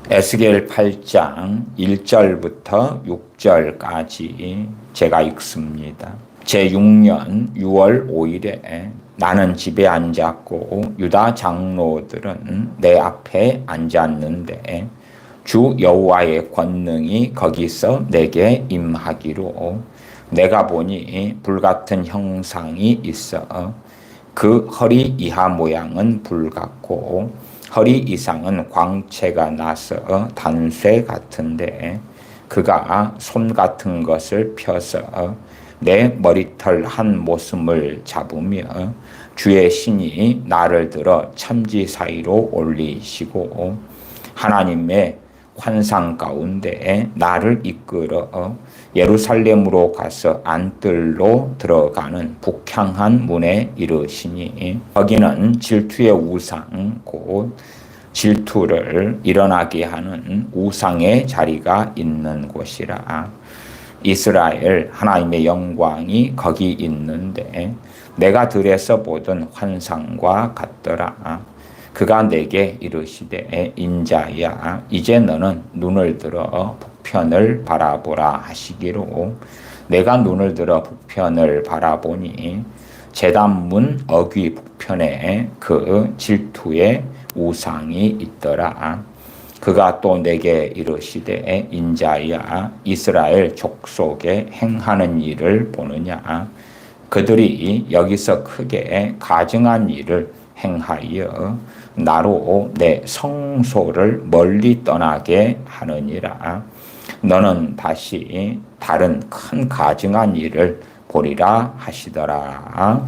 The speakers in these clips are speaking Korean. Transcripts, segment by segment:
에스겔 8장 1절부터 6절까지 제가 읽습니다. 제6년 6월 5일에 나는 집에 앉았고 유다 장로들은 내 앞에 앉았는데 주 여호와의 권능이 거기서 내게 임하기로 내가 보니 불같은 형상이 있어 그 허리 이하 모양은 불 같고 허리 이상은 광채가 나서 단쇠 같은데 그가 손 같은 것을 펴서 내 머리털 한 모슴을 잡으며 주의 신이 나를 들어 천지 사이로 올리시고 하나님의 환상 가운데 나를 이끌어 예루살렘으로 가서 안뜰로 들어가는 북향한 문에 이르시니 거기는 질투의 우상 곧 질투를 일어나게 하는 우상의 자리가 있는 곳이라. 이스라엘 하나님의 영광이 거기 있는데 내가 들에서 보던 환상과 같더라. 그가 내게 이르시되 인자야 이제 너는 눈을 들어 북편을 바라보라 하시기로 내가 눈을 들어 북편을 바라보니 제단문 어귀 북편에 그 질투의 우상이 있더라. 그가 또 내게 이르시되 인자야 이스라엘 족속에 행하는 일을 보느냐. 그들이 여기서 크게 가증한 일을 행하여 나로 내 성소를 멀리 떠나게 하느니라. 너는 다시 다른 큰 가증한 일을 보리라 하시더라.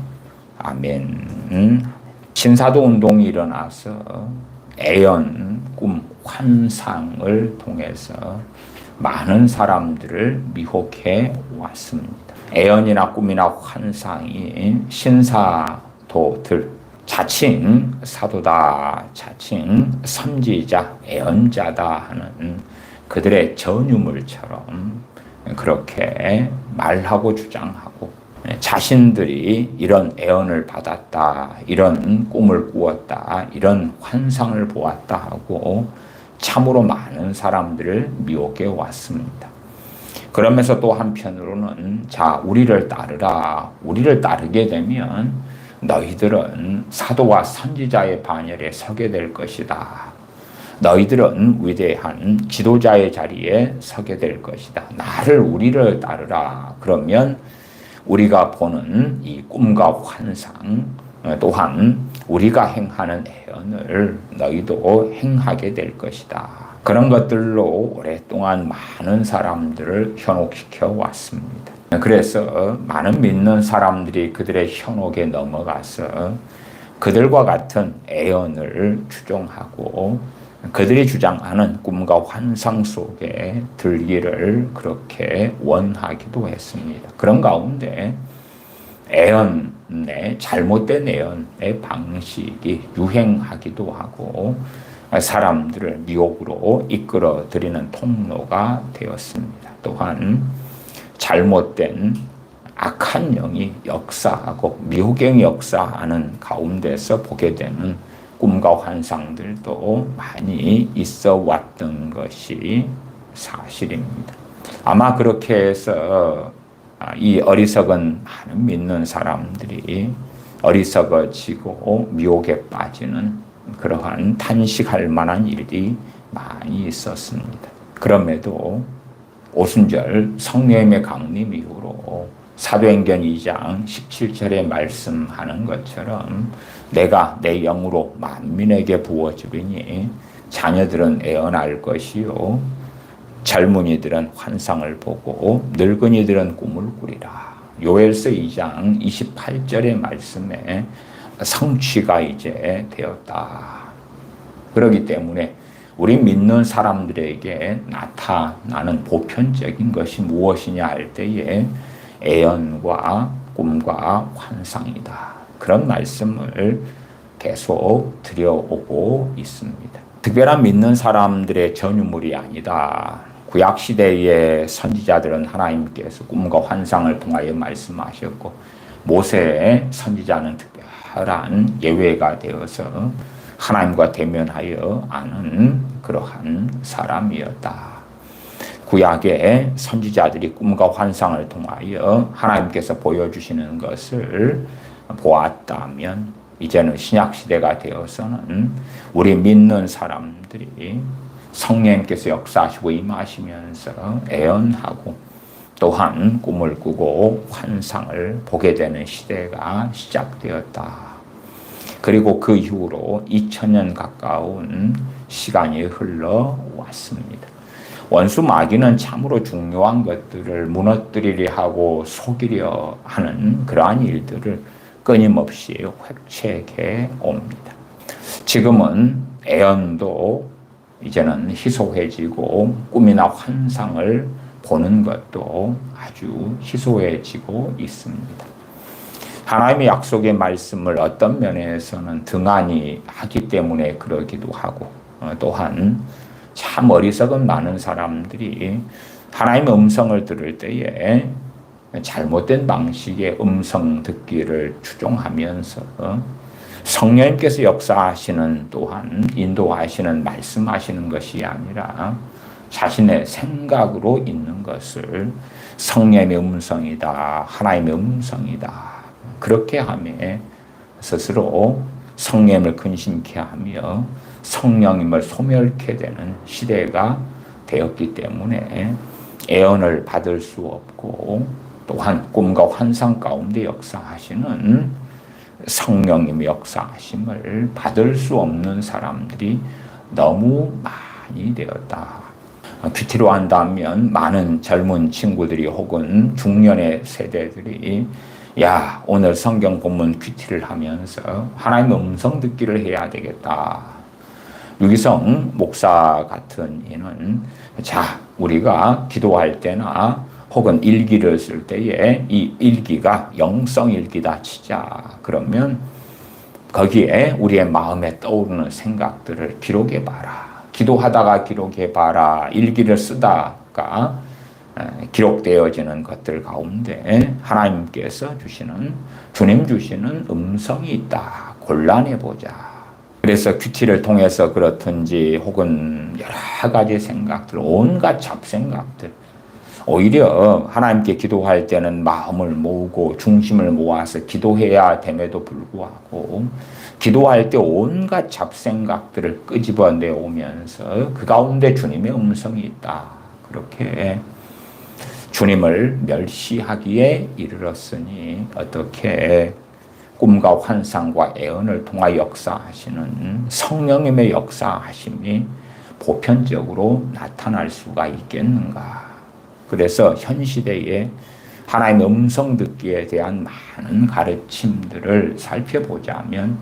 아멘. 신사도 운동이 일어나서 애연, 꿈, 환상을 통해서 많은 사람들을 미혹해 왔습니다. 애연이나 꿈이나 환상이 신사도들 자칭 사도다, 자칭 선지자, 애언자다 하는 그들의 전유물처럼 그렇게 말하고 주장하고 자신들이 이런 애언을 받았다, 이런 꿈을 꾸었다, 이런 환상을 보았다 하고 참으로 많은 사람들을 미혹해 왔습니다. 그러면서 또 한편으로는 자, 우리를 따르라. 우리를 따르게 되면 너희들은 사도와 선지자의 반열에 서게 될 것이다. 너희들은 위대한 지도자의 자리에 서게 될 것이다. 우리를 따르라. 그러면 우리가 보는 이 꿈과 환상 또한 우리가 행하는 애언을 너희도 행하게 될 것이다. 그런 것들로 오랫동안 많은 사람들을 현혹시켜 왔습니다. 그래서 많은 믿는 사람들이 그들의 현혹에 넘어가서 그들과 같은 애언을 추종하고 그들이 주장하는 꿈과 환상 속에 들기를 그렇게 원하기도 했습니다. 그런 가운데 애언의 잘못된 애언의 방식이 유행하기도 하고 사람들을 미혹으로 이끌어들이는 통로가 되었습니다. 또한 잘못된 악한 영이 역사하고 미혹의 영이 역사하는 가운데서 보게 되는 꿈과 환상들도 많이 있어 왔던 것이 사실입니다. 아마 그렇게 해서 이 어리석은 많은 믿는 사람들이 어리석어지고 미혹에 빠지는 그러한 탄식할 만한 일이 많이 있었습니다. 그럼에도 오순절 성령의 강림 이후로 사도행전 2장 17절에 말씀하는 것처럼 내가 내 영으로 만민에게 부어주리니 자녀들은 애언할 것이요 젊은이들은 환상을 보고 늙은이들은 꿈을 꾸리라. 요엘서 2장 28절의 말씀에 성취가 이제 되었다. 그렇기 때문에 우리 믿는 사람들에게 나타나는 보편적인 것이 무엇이냐 할 때에 애언과 꿈과 환상이다. 그런 말씀을 계속 드려오고 있습니다. 특별한 믿는 사람들의 전유물이 아니다. 구약시대의 선지자들은 하나님께서 꿈과 환상을 통하여 말씀하셨고 모세의 선지자는 특별한 예외가 되어서 하나님과 대면하여 아는 그러한 사람이었다. 구약의 선지자들이 꿈과 환상을 통하여 하나님께서 보여주시는 것을 보았다면 이제는 신약시대가 되어서는 우리 믿는 사람들이 성령님께서 역사하시고 임하시면서 애언하고 또한 꿈을 꾸고 환상을 보게 되는 시대가 시작되었다. 그리고 그 이후로 2000년 가까운 시간이 흘러왔습니다. 원수 마귀는 참으로 중요한 것들을 무너뜨리려 하고 속이려 하는 그러한 일들을 끊임없이 획책해 옵니다. 지금은 애언도 이제는 희소해지고 꿈이나 환상을 보는 것도 아주 희소해지고 있습니다. 하나님의 약속의 말씀을 어떤 면에서는 등한히 하기 때문에 그러기도 하고 또한 참 어리석은 많은 사람들이 하나님의 음성을 들을 때에 잘못된 방식의 음성 듣기를 추종하면서 성령님께서 역사하시는 또한 인도하시는 말씀하시는 것이 아니라 자신의 생각으로 있는 것을 성령의 음성이다, 하나님의 음성이다 그렇게 하며 스스로 성령님을 근심케 하며 성령님을 소멸케 되는 시대가 되었기 때문에 애언을 받을 수 없고 또한 꿈과 환상 가운데 역사하시는 성령님의 역사하심을 받을 수 없는 사람들이 너무 많이 되었다. 큐티로 한다면 많은 젊은 친구들이 혹은 중년의 세대들이 야 오늘 성경 본문 큐티를 하면서 하나님의 음성 듣기를 해야 되겠다. 유기성 목사 같은 이는 자 우리가 기도할 때나 혹은 일기를 쓸 때에 이 일기가 영성일기다 치자. 그러면 거기에 우리의 마음에 떠오르는 생각들을 기록해봐라. 기도하다가 기록해봐라. 일기를 쓰다가 기록되어지는 것들 가운데 하나님께서 주시는 주님 주시는 음성이 있다. 골라내보자. 그래서 큐티를 통해서 그렇든지 혹은 여러 가지 생각들, 온갖 잡생각들 오히려 하나님께 기도할 때는 마음을 모으고 중심을 모아서 기도해야 됨에도 불구하고 기도할 때 온갖 잡생각들을 끄집어내 오면서 그 가운데 주님의 음성이 있다. 그렇게 주님을 멸시하기에 이르렀으니 어떻게 꿈과 환상과 애언을 통하여 역사하시는 성령님의 역사하심이 보편적으로 나타날 수가 있겠는가. 그래서 현 시대에 하나님의 음성 듣기에 대한 많은 가르침들을 살펴보자면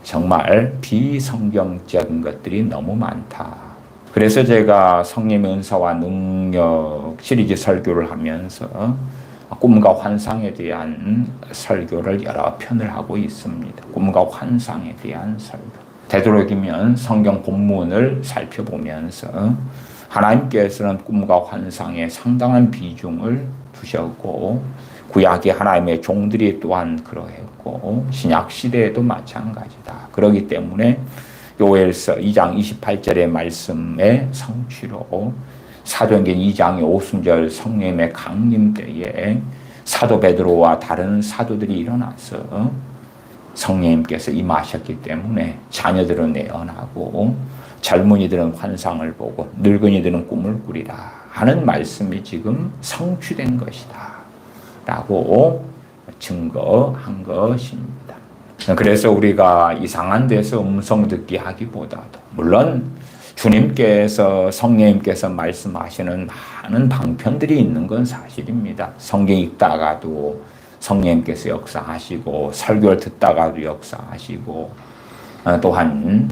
정말 비성경적인 것들이 너무 많다. 그래서 제가 성령의 은사와 능력 시리즈 설교를 하면서 꿈과 환상에 대한 설교를 여러 편을 하고 있습니다. 꿈과 환상에 대한 설교. 되도록이면 성경 본문을 살펴보면서 하나님께서는 꿈과 환상에 상당한 비중을 두셨고 구약의 하나님의 종들이 또한 그러했고 신약 시대에도 마찬가지다. 그렇기 때문에 요엘서 2장 28절의 말씀의 성취로 사도행전 2장의 오순절 성령님의 강림 때에 사도 베드로와 다른 사도들이 일어나서 성령님께서 임하셨기 때문에 자녀들은 애언하고 젊은이들은 환상을 보고 늙은이들은 꿈을 꾸리라 하는 말씀이 지금 성취된 것이다 라고 증거한 것입니다. 그래서 우리가 이상한 데서 음성 듣기 하기보다도 물론 주님께서 성령님께서 말씀하시는 많은 방편들이 있는 건 사실입니다. 성경 읽다가도 성령님께서 역사하시고 설교를 듣다가도 역사하시고 또한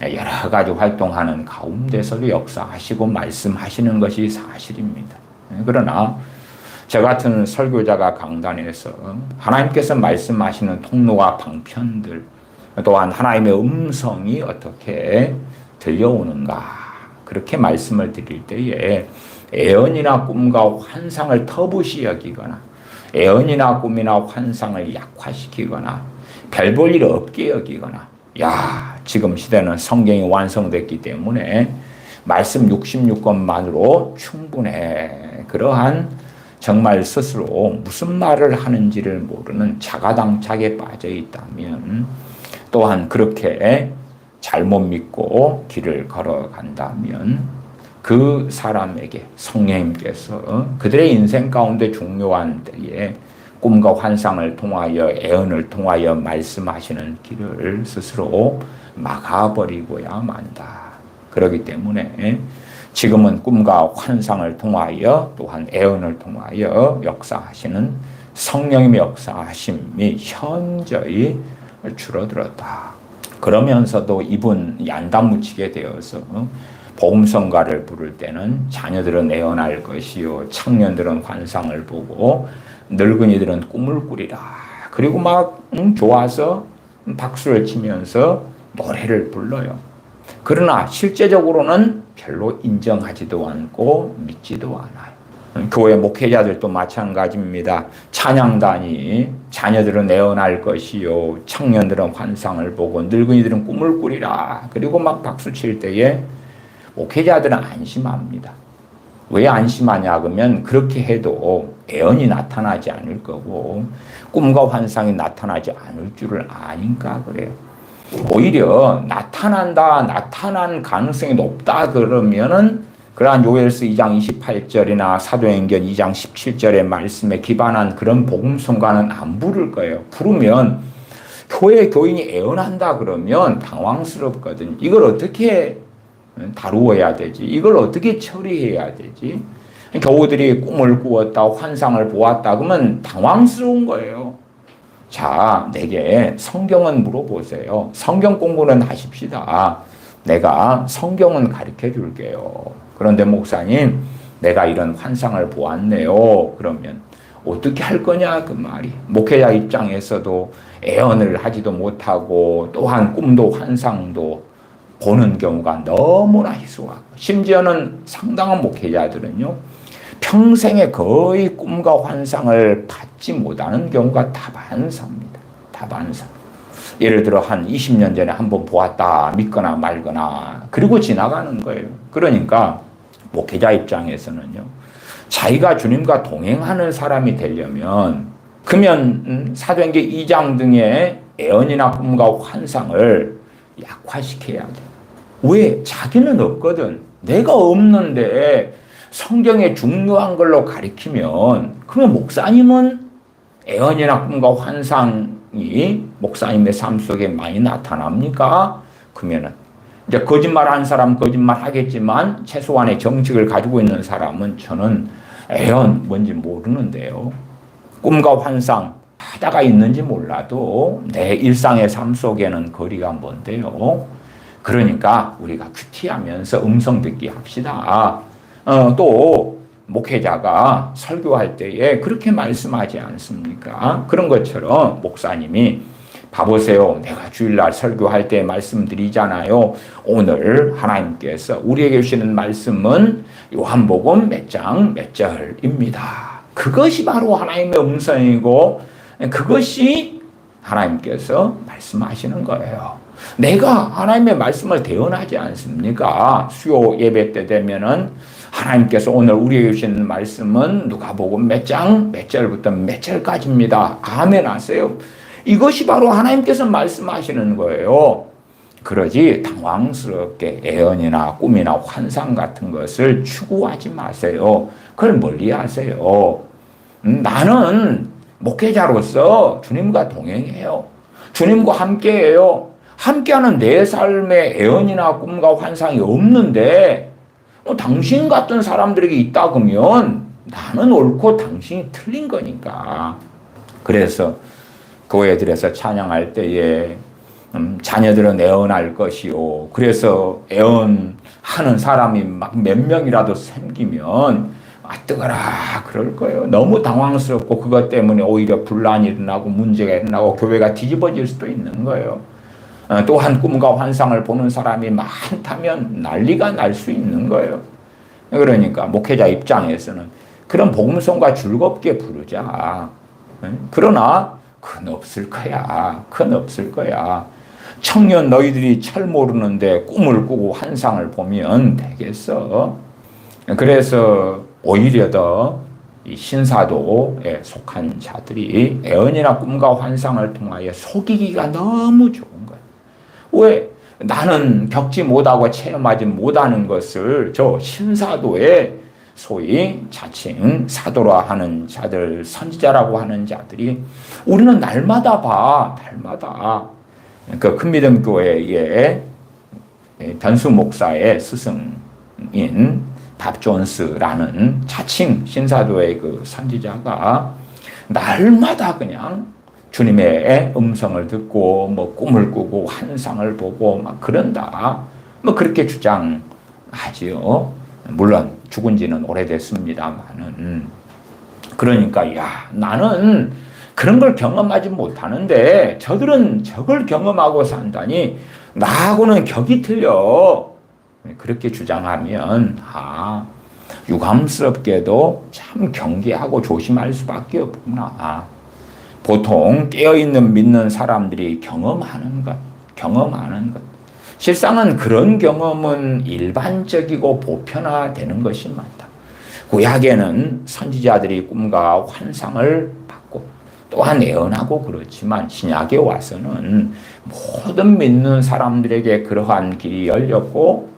여러 가지 활동하는 가운데서도 역사하시고 말씀하시는 것이 사실입니다. 그러나 저 같은 설교자가 강단에서 하나님께서 말씀하시는 통로와 방편들 또한 하나님의 음성이 어떻게 들려오는가 그렇게 말씀을 드릴 때에 애언이나 꿈과 환상을 터부시 여기거나 애언이나 꿈이나 환상을 약화시키거나 별 볼 일 없게 여기거나 야 지금 시대는 성경이 완성됐기 때문에 말씀 66권만으로 충분해. 그러한 정말 스스로 무슨 말을 하는지를 모르는 자가당착에 빠져 있다면, 또한 그렇게 잘못 믿고 길을 걸어간다면 그 사람에게 성령님께서 그들의 인생 가운데 중요한 때에 꿈과 환상을 통하여 애언을 통하여 말씀하시는 길을 스스로 막아버리고야 만다. 그렇기 때문에 지금은 꿈과 환상을 통하여 또한 애언을 통하여 역사하시는 성령님의 역사하심이 현저히 줄어들었다. 그러면서도 이분 얀다무치게 되어서 복음성가를 부를 때는 자녀들은 애언할 것이요 청년들은 환상을 보고 늙은이들은 꿈을 꾸리라. 그리고 막 좋아서 박수를 치면서 노래를 불러요. 그러나 실제적으로는 별로 인정하지도 않고 믿지도 않아요. 교회 목회자들도 마찬가지입니다. 찬양단이 자녀들은 애언할 것이요 청년들은 환상을 보고 늙은이들은 꿈을 꾸리라. 그리고 막 박수 칠 때에 목회자들은 안심합니다. 왜 안심하냐 그러면 그렇게 해도 애언이 나타나지 않을 거고 꿈과 환상이 나타나지 않을 줄을 아니까 그래요. 오히려 나타난 가능성이 높다 그러면은 그러한 요엘서 2장 28절이나 사도행전 2장 17절의 말씀에 기반한 그런 복음성가는 안 부를 거예요. 부르면 교회 교인이 애언한다 그러면 당황스럽거든요. 이걸 어떻게 다루어야 되지? 이걸 어떻게 처리해야 되지? 교우들이 꿈을 꾸었다, 환상을 보았다 그러면 당황스러운 거예요. 자, 내게 성경은 물어보세요. 성경 공부는 하십시다. 내가 성경은 가르쳐 줄게요. 그런데 목사님, 내가 이런 환상을 보았네요. 그러면 어떻게 할 거냐 그 말이. 목회자 입장에서도 애언을 하지도 못하고 또한 꿈도 환상도 보는 경우가 너무나 희소하고 심지어는 상당한 목회자들은요. 평생에 거의 꿈과 환상을 받지 못하는 경우가 다반사입니다. 다반사. 예를 들어 한 20년 전에 한번 보았다 믿거나 말거나 그리고 지나가는 거예요. 그러니까 목회자 입장에서는요. 자기가 주님과 동행하는 사람이 되려면 그러면 사도행전 2장 등의 애언이나 꿈과 환상을 약화시켜야 돼요. 왜? 자기는 없거든. 내가 없는데 성경에 중요한 걸로 가리키면 그러면 목사님은 애언이나 꿈과 환상이 목사님의 삶 속에 많이 나타납니까? 그러면은 이제 거짓말하는 사람 거짓말 하겠지만 최소한의 정직을 가지고 있는 사람은 저는 애언 뭔지 모르는데요. 꿈과 환상 하다가 있는지 몰라도 내 일상의 삶 속에는 거리가 먼데요. 그러니까 우리가 큐티하면서 음성 듣기 합시다. 또 목회자가 설교할 때에 그렇게 말씀하지 않습니까? 그런 것처럼 목사님이 봐보세요. 내가 주일날 설교할 때 말씀드리잖아요. 오늘 하나님께서 우리에게 주시는 말씀은 요한복음 몇 장 몇 절입니다. 그것이 바로 하나님의 음성이고 그것이 하나님께서 말씀하시는 거예요. 내가 하나님의 말씀을 대언하지 않습니까? 수요 예배 때 되면은 하나님께서 오늘 우리에게 주시는 말씀은 누가복음 몇 장 몇 절부터 몇 절까지입니다. 아멘 하세요. 이것이 바로 하나님께서 말씀하시는 거예요. 그러지 당황스럽게 애언이나 꿈이나 환상 같은 것을 추구하지 마세요. 그걸 멀리 하세요. 나는 목회자로서 주님과 동행해요. 주님과 함께해요. 함께하는 내 삶에 애언이나 꿈과 환상이 없는데 당신 같은 사람들에게 있다 그러면 나는 옳고 당신이 틀린 거니까. 그래서 교회들에서 찬양할 때에 자녀들은 애언할 것이요. 그래서 애언하는 사람이 막 몇 명이라도 생기면 뜨거라 그럴 거예요. 너무 당황스럽고 그것 때문에 오히려 분란이 일어나고 문제가 일어나고 교회가 뒤집어질 수도 있는 거예요. 또한 꿈과 환상을 보는 사람이 많다면 난리가 날 수 있는 거예요. 그러니까 목회자 입장에서는 그런 복음성과 즐겁게 부르자. 그러나 그건 없을 거야. 그건 없을 거야. 청년 너희들이 철 모르는데 꿈을 꾸고 환상을 보면 되겠어. 그래서 오히려 더 이 신사도에 속한 자들이 애언이나 꿈과 환상을 통하여 속이기가 너무 좋은 거야. 왜? 나는 겪지 못하고 체험하지 못하는 것을 저 신사도에 소위 자칭 사도라 하는 자들, 선지자라고 하는 자들이 우리는 날마다 봐, 날마다. 그 큰미등교회의 변수 목사의 스승인 밥 존스라는 자칭 신사도의 그 선지자가 날마다 그냥 주님의 음성을 듣고 뭐 꿈을 꾸고 환상을 보고 막 그런다. 뭐 그렇게 주장하지요. 물론 죽은 지는 오래됐습니다만은. 그러니까 야, 나는 그런 걸 경험하지 못하는데 저들은 저걸 경험하고 산다니 나하고는 격이 틀려. 그렇게 주장하면 유감스럽게도 참 경계하고 조심할 수밖에 없구나. 보통 깨어있는 믿는 사람들이 경험하는 것. 실상은 그런 경험은 일반적이고 보편화되는 것이 많다. 구약에는 선지자들이 꿈과 환상을 받고 또한 예언하고 그렇지만 신약에 와서는 모든 믿는 사람들에게 그러한 길이 열렸고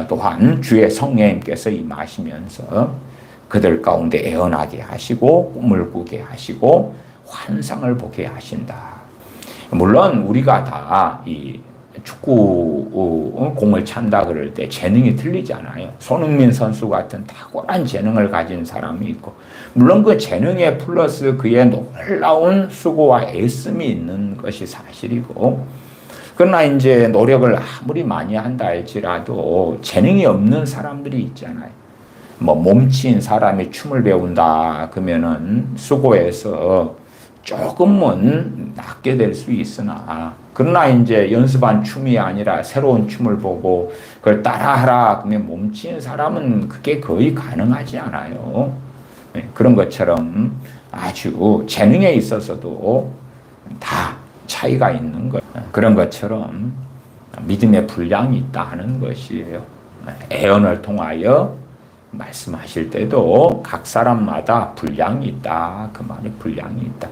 또한 주의 성령님께서 임하시면서 그들 가운데 예언하게 하시고 꿈을 꾸게 하시고 환상을 보게 하신다. 물론 우리가 다 이 축구 공을 찬다 그럴 때 재능이 틀리잖아요. 손흥민 선수 같은 탁월한 재능을 가진 사람이 있고 물론 그 재능에 플러스 그의 놀라운 수고와 애씀이 있는 것이 사실이고 그러나 이제 노력을 아무리 많이 한다 할지라도 재능이 없는 사람들이 있잖아요. 뭐 몸치인 사람이 춤을 배운다 그러면은 수고해서 조금은 낫게 될 수 있으나 그러나 이제 연습한 춤이 아니라 새로운 춤을 보고 그걸 따라하라 그러면 몸치인 사람은 그게 거의 가능하지 않아요. 그런 것처럼 아주 재능에 있어서도 다 차이가 있는 것. 그런 것처럼 믿음의 분량이 있다는 것이에요. 애언을 통하여 말씀하실 때도 각 사람마다 분량이 있다. 그 말이 분량이 있다.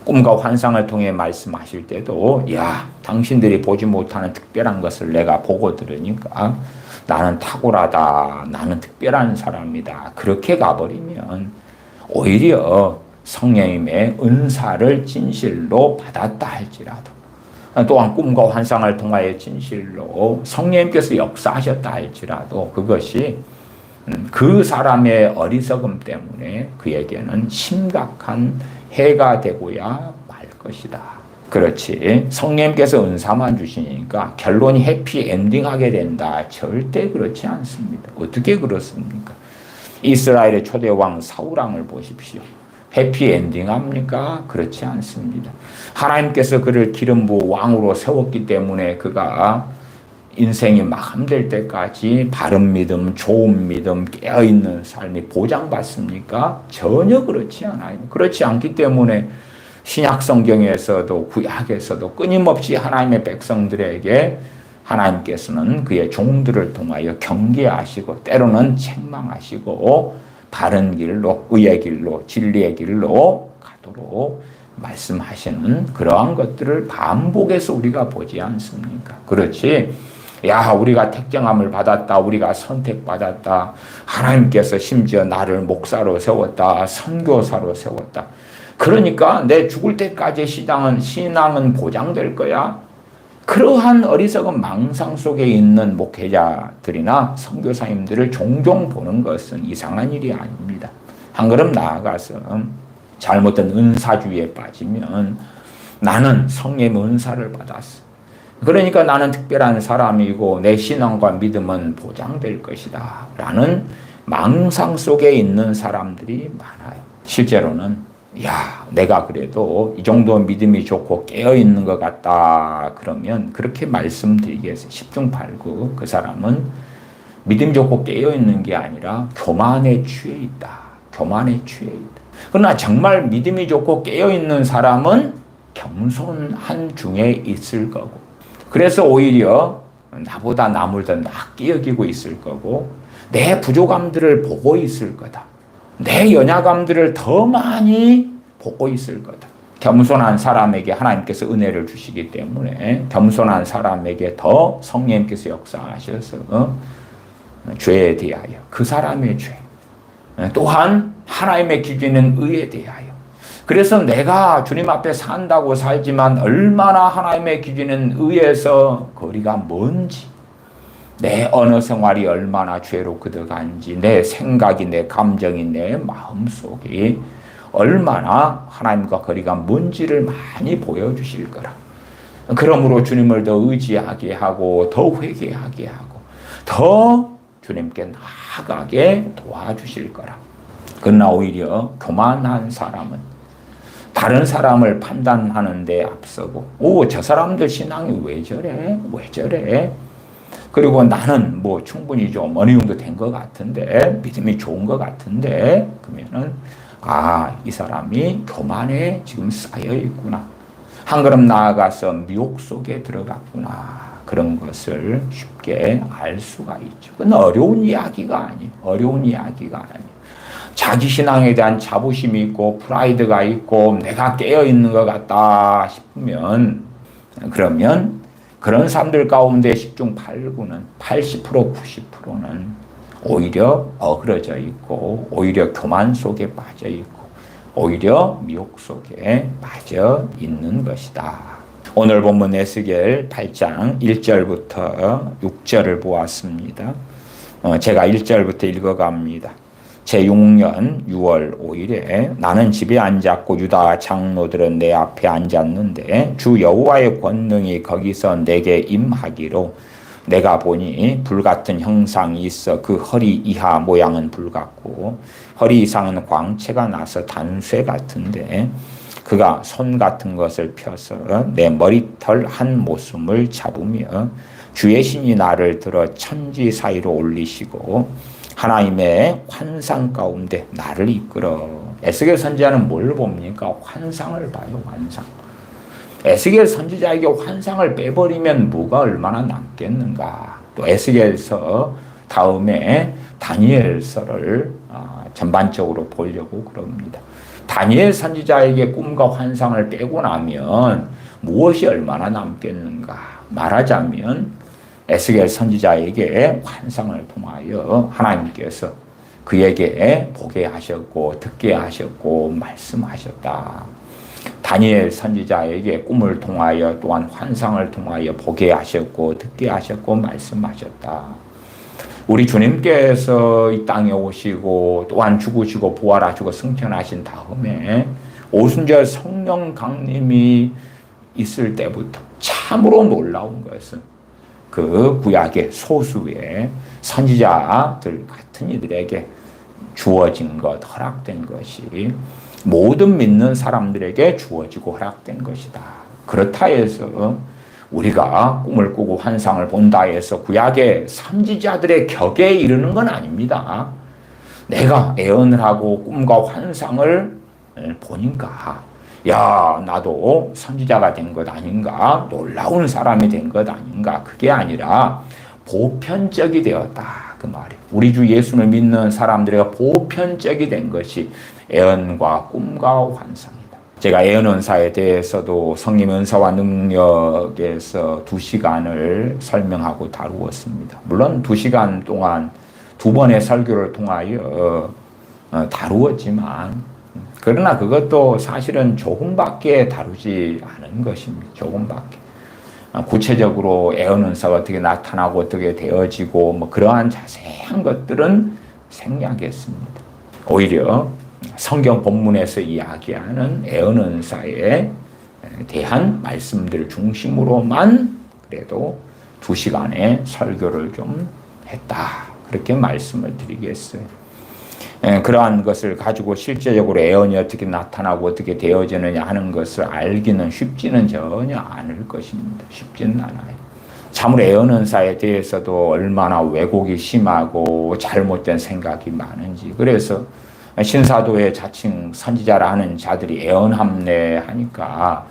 꿈과 환상을 통해 말씀하실 때도 야, 당신들이 보지 못하는 특별한 것을 내가 보고 들으니까 나는 탁월하다. 나는 특별한 사람이다. 그렇게 가버리면 오히려 성령님의 은사를 진실로 받았다 할지라도 또한 꿈과 환상을 통하여 진실로 성령님께서 역사하셨다 할지라도 그것이 그 사람의 어리석음 때문에 그에게는 심각한 해가 되고야 말 것이다. 그렇지. 성령님께서 은사만 주시니까 결론이 해피엔딩하게 된다. 절대 그렇지 않습니다. 어떻게 그렇습니까? 이스라엘의 초대왕 사울왕을 보십시오. 해피엔딩합니까? 그렇지 않습니다. 하나님께서 그를 기름 부어 왕으로 세웠기 때문에 그가 인생이 마감될 때까지 바른 믿음, 좋은 믿음, 깨어있는 삶이 보장받습니까? 전혀 그렇지 않아요. 그렇지 않기 때문에 신약 성경에서도 구약에서도 끊임없이 하나님의 백성들에게 하나님께서는 그의 종들을 통하여 경계하시고 때로는 책망하시고 바른 길로, 의의 길로, 진리의 길로 가도록 말씀하시는 그러한 것들을 반복해서 우리가 보지 않습니까? 그렇지. 야, 우리가 택정함을 받았다. 우리가 선택받았다. 하나님께서 심지어 나를 목사로 세웠다. 선교사로 세웠다. 그러니까 내 죽을 때까지 신앙은 보장될 거야. 그러한 어리석은 망상 속에 있는 목회자들이나 선교사님들을 종종 보는 것은 이상한 일이 아닙니다. 한 걸음 나아가서 잘못된 은사주의에 빠지면 나는 성령의 은사를 받았어. 그러니까 나는 특별한 사람이고 내 신앙과 믿음은 보장될 것이다. 라는 망상 속에 있는 사람들이 많아요. 실제로는 야, 내가 그래도 이 정도 믿음이 좋고 깨어있는 것 같다. 그러면 그렇게 말씀드리겠어요. 10중 8구 그 사람은 믿음 좋고 깨어있는 게 아니라 교만에 취해 있다. 교만에 취해 있다. 그러나 정말 믿음이 좋고 깨어있는 사람은 겸손한 중에 있을 거고 그래서 오히려 나보다 남을 더 낫게 여기고 있을 거고 내 부족함들을 보고 있을 거다. 내 연약함들을 더 많이 보고 있을 거다. 겸손한 사람에게 하나님께서 은혜를 주시기 때문에 겸손한 사람에게 더 성령님께서 역사하셔서 죄에 대하여 그 사람의 죄 또한 하나님의 기준인 의에 대하여 그래서 내가 주님 앞에 산다고 살지만 얼마나 하나님의 기준인 의에서 거리가 먼지 내 언어 생활이 얼마나 죄로 그득한지 내 생각이 내 감정이 내 마음속이 얼마나 하나님과 거리가 먼지를 많이 보여주실 거라. 그러므로 주님을 더 의지하게 하고 더 회개하게 하고 더 주님께 나아가게 도와주실 거라. 그러나 오히려 교만한 사람은 다른 사람을 판단하는 데 앞서고 저 사람들 신앙이 왜 저래? 왜 저래? 그리고 나는 뭐 충분히 좀 어느 정도 된 것 같은데 믿음이 좋은 것 같은데 그러면은 이 사람이 교만에 지금 쌓여 있구나. 한 걸음 나아가서 미혹 속에 들어갔구나. 그런 것을 쉽게 알 수가 있죠. 그건 어려운 이야기가 아니에요. 어려운 이야기가 아니에요. 자기 신앙에 대한 자부심이 있고 프라이드가 있고 내가 깨어 있는 것 같다 싶으면 그러면 그런 사람들 가운데 10중 8구는 80% 90%는 오히려 어그러져 있고 오히려 교만 속에 빠져 있고 오히려 미혹 속에 빠져 있는 것이다. 오늘 본문 에스겔 8장 1절부터 6절을 보았습니다. 제가 1절부터 읽어갑니다. 제6년 6월 5일에 나는 집에 앉았고 유다 장로들은 내 앞에 앉았는데 주 여호와의 권능이 거기서 내게 임하기로 내가 보니 불같은 형상이 있어 그 허리 이하 모양은 불같고 허리 이상은 광채가 나서 단쇠 같은데 그가 손 같은 것을 펴서 내 머리털 한 모순을 잡으며 주의 신이 나를 들어 천지 사이로 올리시고 하나님의 환상 가운데 나를 이끌어. 에스겔 선지자는 뭘 봅니까? 환상을 봐요. 환상. 에스겔 선지자에게 환상을 빼버리면 뭐가 얼마나 남겠는가. 또 에스겔서 다음에 다니엘서를 전반적으로 보려고 그럽니다. 다니엘 선지자에게 꿈과 환상을 빼고 나면 무엇이 얼마나 남겠는가. 말하자면 에스겔 선지자에게 환상을 통하여 하나님께서 그에게 보게 하셨고 듣게 하셨고 말씀하셨다. 다니엘 선지자에게 꿈을 통하여 또한 환상을 통하여 보게 하셨고 듣게 하셨고 말씀하셨다. 우리 주님께서 이 땅에 오시고 또한 죽으시고 부활하시고 승천하신 다음에 오순절 성령 강림이 있을 때부터 참으로 놀라운 것은 그 구약의 소수의 선지자들 같은 이들에게 주어진 것, 허락된 것이 모든 믿는 사람들에게 주어지고 허락된 것이다. 그렇다 해서 우리가 꿈을 꾸고 환상을 본다 해서 구약의 선지자들의 격에 이르는 건 아닙니다. 내가 애언을 하고 꿈과 환상을 보니까 나도 선지자가 된 것 아닌가? 놀라운 사람이 된 것 아닌가? 그게 아니라 보편적이 되었다. 그 말이에요. 우리 주 예수를 믿는 사람들에게 보편적이 된 것이 애언과 꿈과 환상이다. 제가 애언 은사에 대해서도 성령 은사와 능력에서 2시간을 설명하고 다루었습니다. 물론 2시간 동안 2번의 설교를 통하여 다루었지만 그러나 그것도 사실은 조금밖에 다루지 않은 것입니다. 조금밖에. 구체적으로 애언 은사가 어떻게 나타나고 어떻게 되어지고 그러한 자세한 것들은 생략했습니다. 오히려 성경 본문에서 이야기하는 애언 은사에 대한 말씀들 중심으로만 그래도 2시간의 설교를 좀 했다. 그렇게 말씀을 드리겠어요. 그러한 것을 가지고 실제적으로 애언이 어떻게 나타나고 어떻게 되어지느냐 하는 것을 알기는 쉽지는 전혀 않을 것입니다. 쉽지는 않아요. 참으로 애언 은사에 대해서도 얼마나 왜곡이 심하고 잘못된 생각이 많은지. 그래서 신사도의 자칭 선지자라 하는 자들이 애언 함례 하니까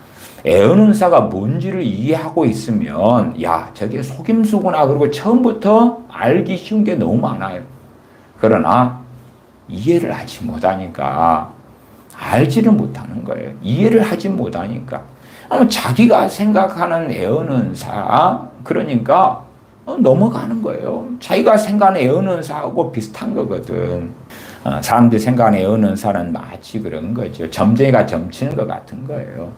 애언은사가 뭔지를 이해하고 있으면 야, 저게 속임수구나. 그리고 처음부터 알기 쉬운 게 너무 많아요. 그러나 이해를 하지 못하니까 알지를 못하는 거예요. 이해를 하지 못하니까. 자기가 생각하는 애언은사, 그러니까 넘어가는 거예요. 자기가 생각하는 애언은사하고 비슷한 거거든. 사람들이 생각하는 애언은사는 마치 그런 거죠. 점쟁이가 점치는 것 같은 거예요.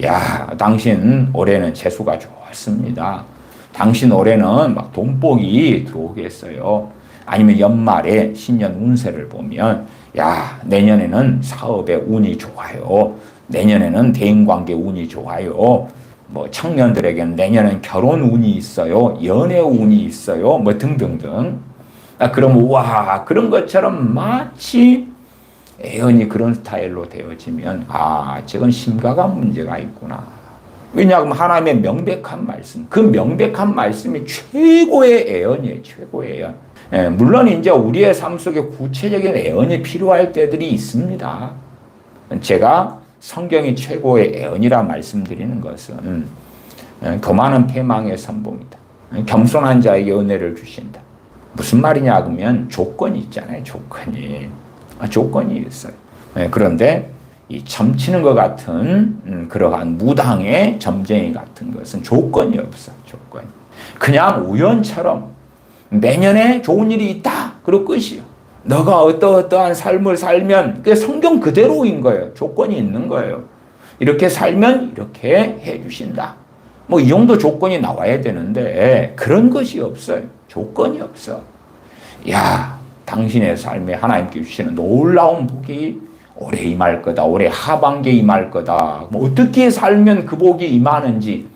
야, 당신 올해는 재수가 좋습니다. 당신 올해는 막 돈복이 들어오겠어요. 아니면 연말에 신년 운세를 보면 야, 내년에는 사업의 운이 좋아요. 내년에는 대인관계 운이 좋아요. 뭐 청년들에게는 내년엔 결혼 운이 있어요. 연애 운이 있어요. 뭐 등등등. 그럼 와, 그런 것처럼 마치 애언이 그런 스타일로 되어지면 저건 심각한 문제가 있구나. 왜냐하면 하나님의 명백한 말씀, 그 명백한 말씀이 최고의 애언이에요. 최고의 애언. 물론 이제 우리의 삶 속에 구체적인 애언이 필요할 때들이 있습니다. 제가 성경이 최고의 애언이라 말씀드리는 것은 교만은 패망의 선봉이다. 겸손한 자에게 은혜를 주신다. 무슨 말이냐 그러면 조건이 있잖아요. 조건이 있어요. 그런데 이 점치는 것 같은 그러한 무당의 점쟁이 같은 것은 조건이 없어. 조건이. 그냥 우연처럼 내년에 좋은 일이 있다. 그리고 끝이요. 너가 어떠한 삶을 살면 그게 성경 그대로인 거예요. 조건이 있는 거예요. 이렇게 살면 이렇게 해주신다. 뭐 이 정도 조건이 나와야 되는데 그런 것이 없어요. 조건이 없어. 야, 당신의 삶에 하나님께 주시는 놀라운 복이 올해 임할 거다. 올해 하반기에 임할 거다. 뭐 어떻게 살면 그 복이 임하는지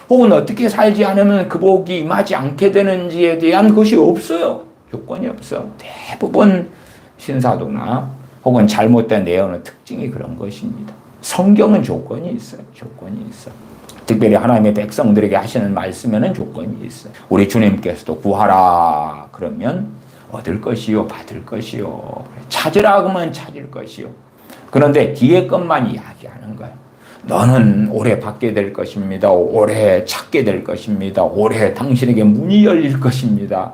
혹은 어떻게 살지 않으면 그 복이 임하지 않게 되는지에 대한 것이 없어요. 조건이 없어. 대부분 신사도나 혹은 잘못된 내용의 특징이 그런 것입니다. 성경은 조건이 있어요. 조건이 있어. 특별히 하나님의 백성들에게 하시는 말씀에는 조건이 있어요. 우리 주님께서도 구하라 그러면 얻을 것이요 받을 것이요 찾으라 그러면 찾을 것이요. 그런데 뒤에 것만 이야기하는 거예요. 너는 올해 받게 될 것입니다. 올해 찾게 될 것입니다. 올해 당신에게 문이 열릴 것입니다.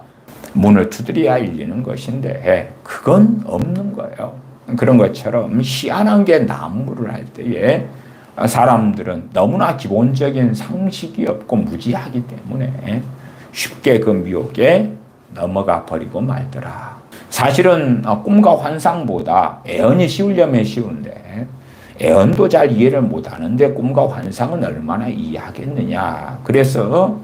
문을 두드려야 열리는 것인데 그건 없는 거예요. 그런 것처럼 희한한 게 난무를 할 때에 사람들은 너무나 기본적인 상식이 없고 무지하기 때문에 쉽게 그 미혹에 넘어가 버리고 말더라. 사실은 꿈과 환상보다 애언이 쉬우려면 쉬운데 애언도 잘 이해를 못하는데 꿈과 환상은 얼마나 이해하겠느냐. 그래서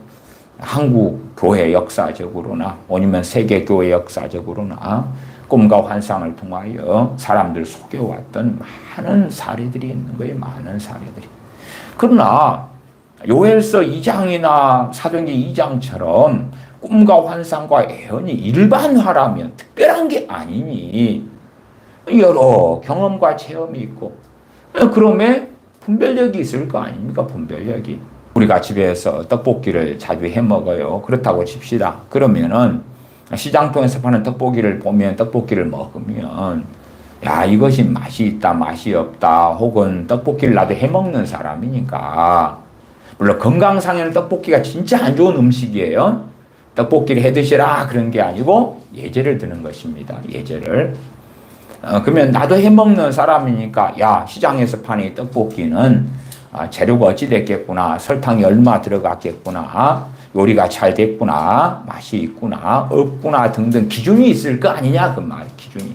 한국 교회 역사적으로나 아니면 세계 교회 역사적으로나 꿈과 환상을 통하여 사람들 속여왔던 많은 사례들이 있는 거예요. 많은 사례들이. 그러나 요엘서 2장이나 사도행전 2장처럼 꿈과 환상과 애언이 일반화라면 특별한 게 아니니 여러 경험과 체험이 있고 그러면 분별력이 있을 거 아닙니까? 분별력이. 우리가 집에서 떡볶이를 자주 해 먹어요. 그렇다고 칩시다. 그러면은 시장통에서 파는 떡볶이를 보면 떡볶이를 먹으면 야, 이것이 맛이 있다, 맛이 없다, 혹은 떡볶이를 나도 해 먹는 사람이니까 물론 건강상에는 떡볶이가 진짜 안 좋은 음식이에요. 떡볶이를 해 드시라 그런 게 아니고 예제를 드는 것입니다. 예제를. 그러면 나도 해 먹는 사람이니까 야, 시장에서 파는 이 떡볶이는 재료가 어찌 됐겠구나, 설탕이 얼마 들어갔겠구나, 요리가 잘 됐구나, 맛이 있구나, 없구나 등등 기준이 있을 거 아니냐 그 말, 기준이.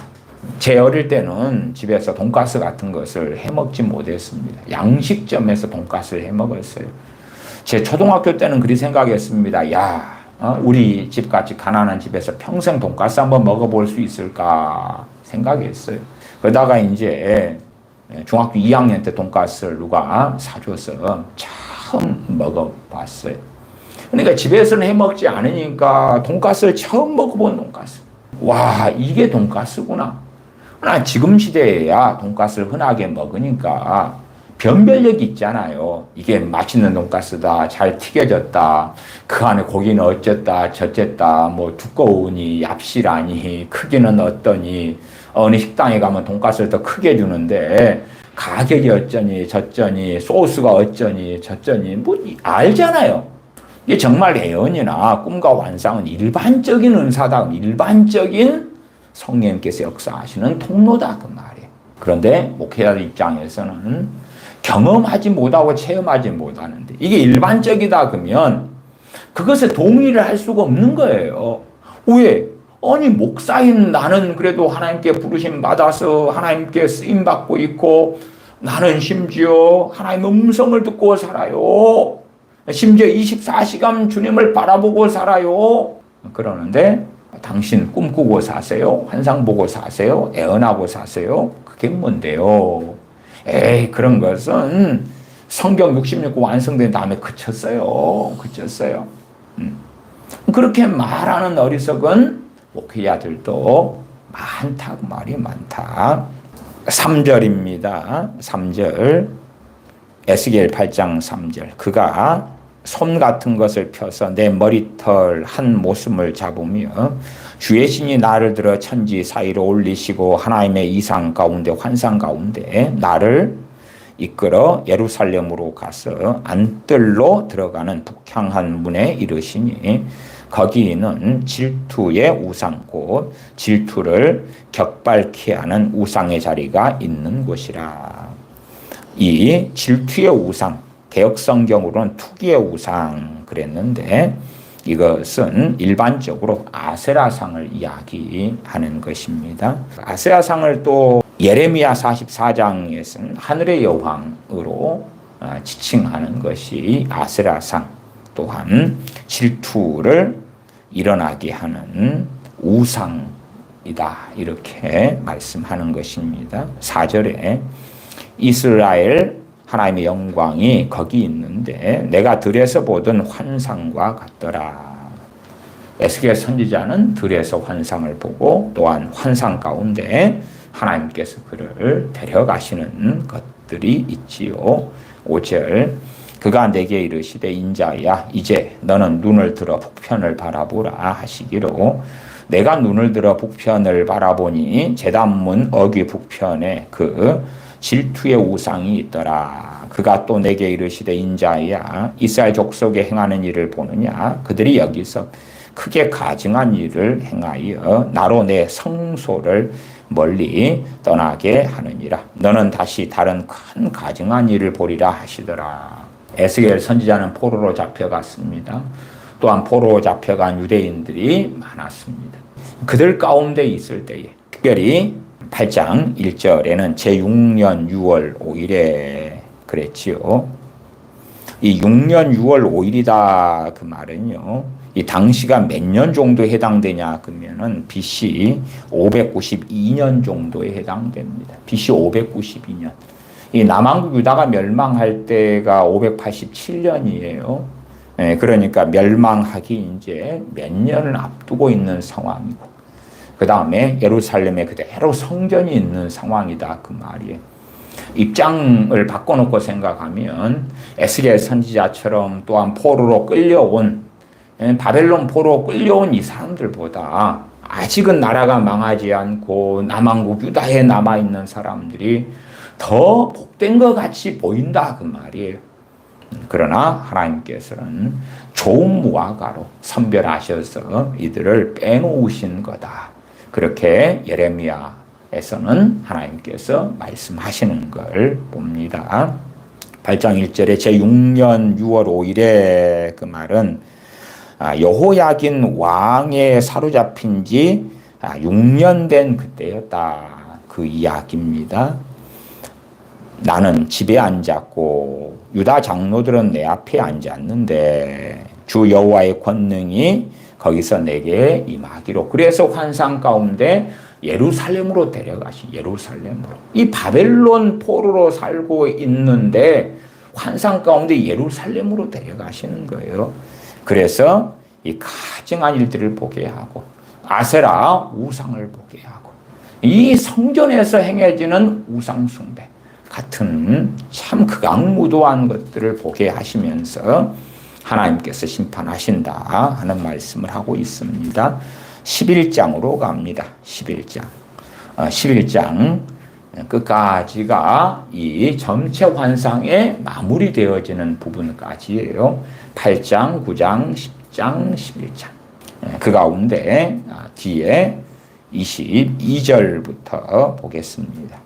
제 어릴 때는 집에서 돈가스 같은 것을 해 먹지 못했습니다. 양식점에서 돈가스를 해 먹었어요. 제 초등학교 때는 그리 생각했습니다. 야, 우리 집같이 가난한 집에서 평생 돈가스 한번 먹어볼 수 있을까 생각했어요. 그러다가 이제 중학교 2학년 때 돈가스를 누가 사줘서 처음 먹어봤어요. 그러니까 집에서는 해 먹지 않으니까 돈가스를 처음 먹어본 돈가스. 와, 이게 돈가스구나. 그러나 지금 시대에야 돈가스를 흔하게 먹으니까 변별력이 있잖아요. 이게 맛있는 돈가스다, 잘 튀겨졌다, 그 안에 고기는 어쨌다, 저쨌다, 뭐 두꺼우니, 얍실하니, 크기는 어떠니, 어느 식당에 가면 돈가스를 더 크게 주는데 가격이 어쩌니 저쩌니 소스가 어쩌니 저쩌니 뭐 알잖아요. 이게 정말 예언이나 꿈과 환상은 일반적인 은사다. 일반적인 성령님께서 역사하시는 통로다 그 말이에요. 그런데 목회자들 입장에서는 경험하지 못하고 체험하지 못하는데 이게 일반적이다 그러면 그것에 동의를 할 수가 없는 거예요. 왜? 아니 목사인 나는 그래도 하나님께 부르심 받아서 하나님께 쓰임 받고 있고 나는 심지어 하나님의 음성을 듣고 살아요. 심지어 24시간 주님을 바라보고 살아요. 그러는데 당신 꿈꾸고 사세요? 환상 보고 사세요? 애언하고 사세요? 그게 뭔데요? 에이 그런 것은 성경 66권 완성된 다음에 그쳤어요. 그렇게 말하는 어리석은 목회자들도 많다 그 말이 많다. 3절입니다. 3절 에스겔 8장 3절 그가 솜 같은 것을 펴서 내 머리털 한 모습을 잡으며 주의 신이 나를 들어 천지 사이로 올리시고 하나님의 이상 가운데 환상 가운데 나를 이끌어 예루살렘으로 가서 안뜰로 들어가는 북향한 문에 이르시니 거기는 질투의 우상 곧 질투를 격발케 하는 우상의 자리가 있는 곳이라. 이 질투의 우상, 개역성경으로는 투기의 우상 그랬는데 이것은 일반적으로 아세라상을 이야기하는 것입니다. 아세라상을 또 예레미야 44장에서는 하늘의 여왕으로 지칭하는 것이 아세라상, 또한 질투를 일어나게 하는 우상이다 이렇게 말씀하는 것입니다. 4절에 이스라엘 하나님의 영광이 거기 있는데 내가 들에서 보던 환상과 같더라. 에스겔 선지자는 들에서 환상을 보고 또한 환상 가운데 하나님께서 그를 데려가시는 것들이 있지요. 5절 그가 내게 이르시되 인자야 이제 너는 눈을 들어 북편을 바라보라 하시기로 내가 눈을 들어 북편을 바라보니 제단문 어귀 북편에 그 질투의 우상이 있더라. 그가 또 내게 이르시되 인자야 이스라엘 족속에 행하는 일을 보느냐 그들이 여기서 크게 가증한 일을 행하여 나로 내 성소를 멀리 떠나게 하느니라. 너는 다시 다른 큰 가증한 일을 보리라 하시더라. 에스겔 선지자는 포로로 잡혀갔습니다. 또한 포로로 잡혀간 유대인들이 많았습니다. 그들 가운데 있을 때에 특별히 8장 1절에는 제6년 6월 5일에 그랬지요. 이 6년 6월 5일이다 그 말은요. 이 당시가 몇 년 정도에 해당되냐 그러면은 BC 592년 정도에 해당됩니다. BC 592년. 이 남왕국 유다가 멸망할 때가 587년이에요. 그러니까 멸망하기 이제 몇 년을 앞두고 있는 상황이고, 그 다음에 예루살렘에 그대로 성전이 있는 상황이다 그 말이에요. 입장을 바꿔놓고 생각하면 에스겔 선지자처럼 또한 포로로 끌려온 바벨론 포로 끌려온 이 사람들보다 아직은 나라가 망하지 않고 남왕국 유다에 남아있는 사람들이 더 복된 것 같이 보인다 그 말이에요. 그러나 하나님께서는 좋은 무화과로 선별하셔서 이들을 빼놓으신 거다. 그렇게 예레미야에서는 하나님께서 말씀하시는 걸 봅니다. 8장 1절에 제6년 6월 5일에 그 말은 여호야긴 왕에 사로잡힌 지 6년 된 그때였다. 그 이야기입니다. 나는 집에 앉았고 유다 장로들은 내 앞에 앉았는데 주 여호와의 권능이 거기서 내게 임하기로. 그래서 환상 가운데 예루살렘으로 예루살렘으로. 이 바벨론 포로로 살고 있는데 환상 가운데 예루살렘으로 데려가시는 거예요. 그래서 이 가증한 일들을 보게 하고 아세라 우상을 보게 하고 이 성전에서 행해지는 우상 숭배 같은 참 극악무도한 것들을 보게 하시면서 하나님께서 심판하신다 하는 말씀을 하고 있습니다. 11장으로 갑니다. 11장 끝까지가 이 전체 환상의 마무리되어지는 부분까지예요. 8장, 9장, 10장, 11장. 그 가운데 뒤에 22절부터 보겠습니다.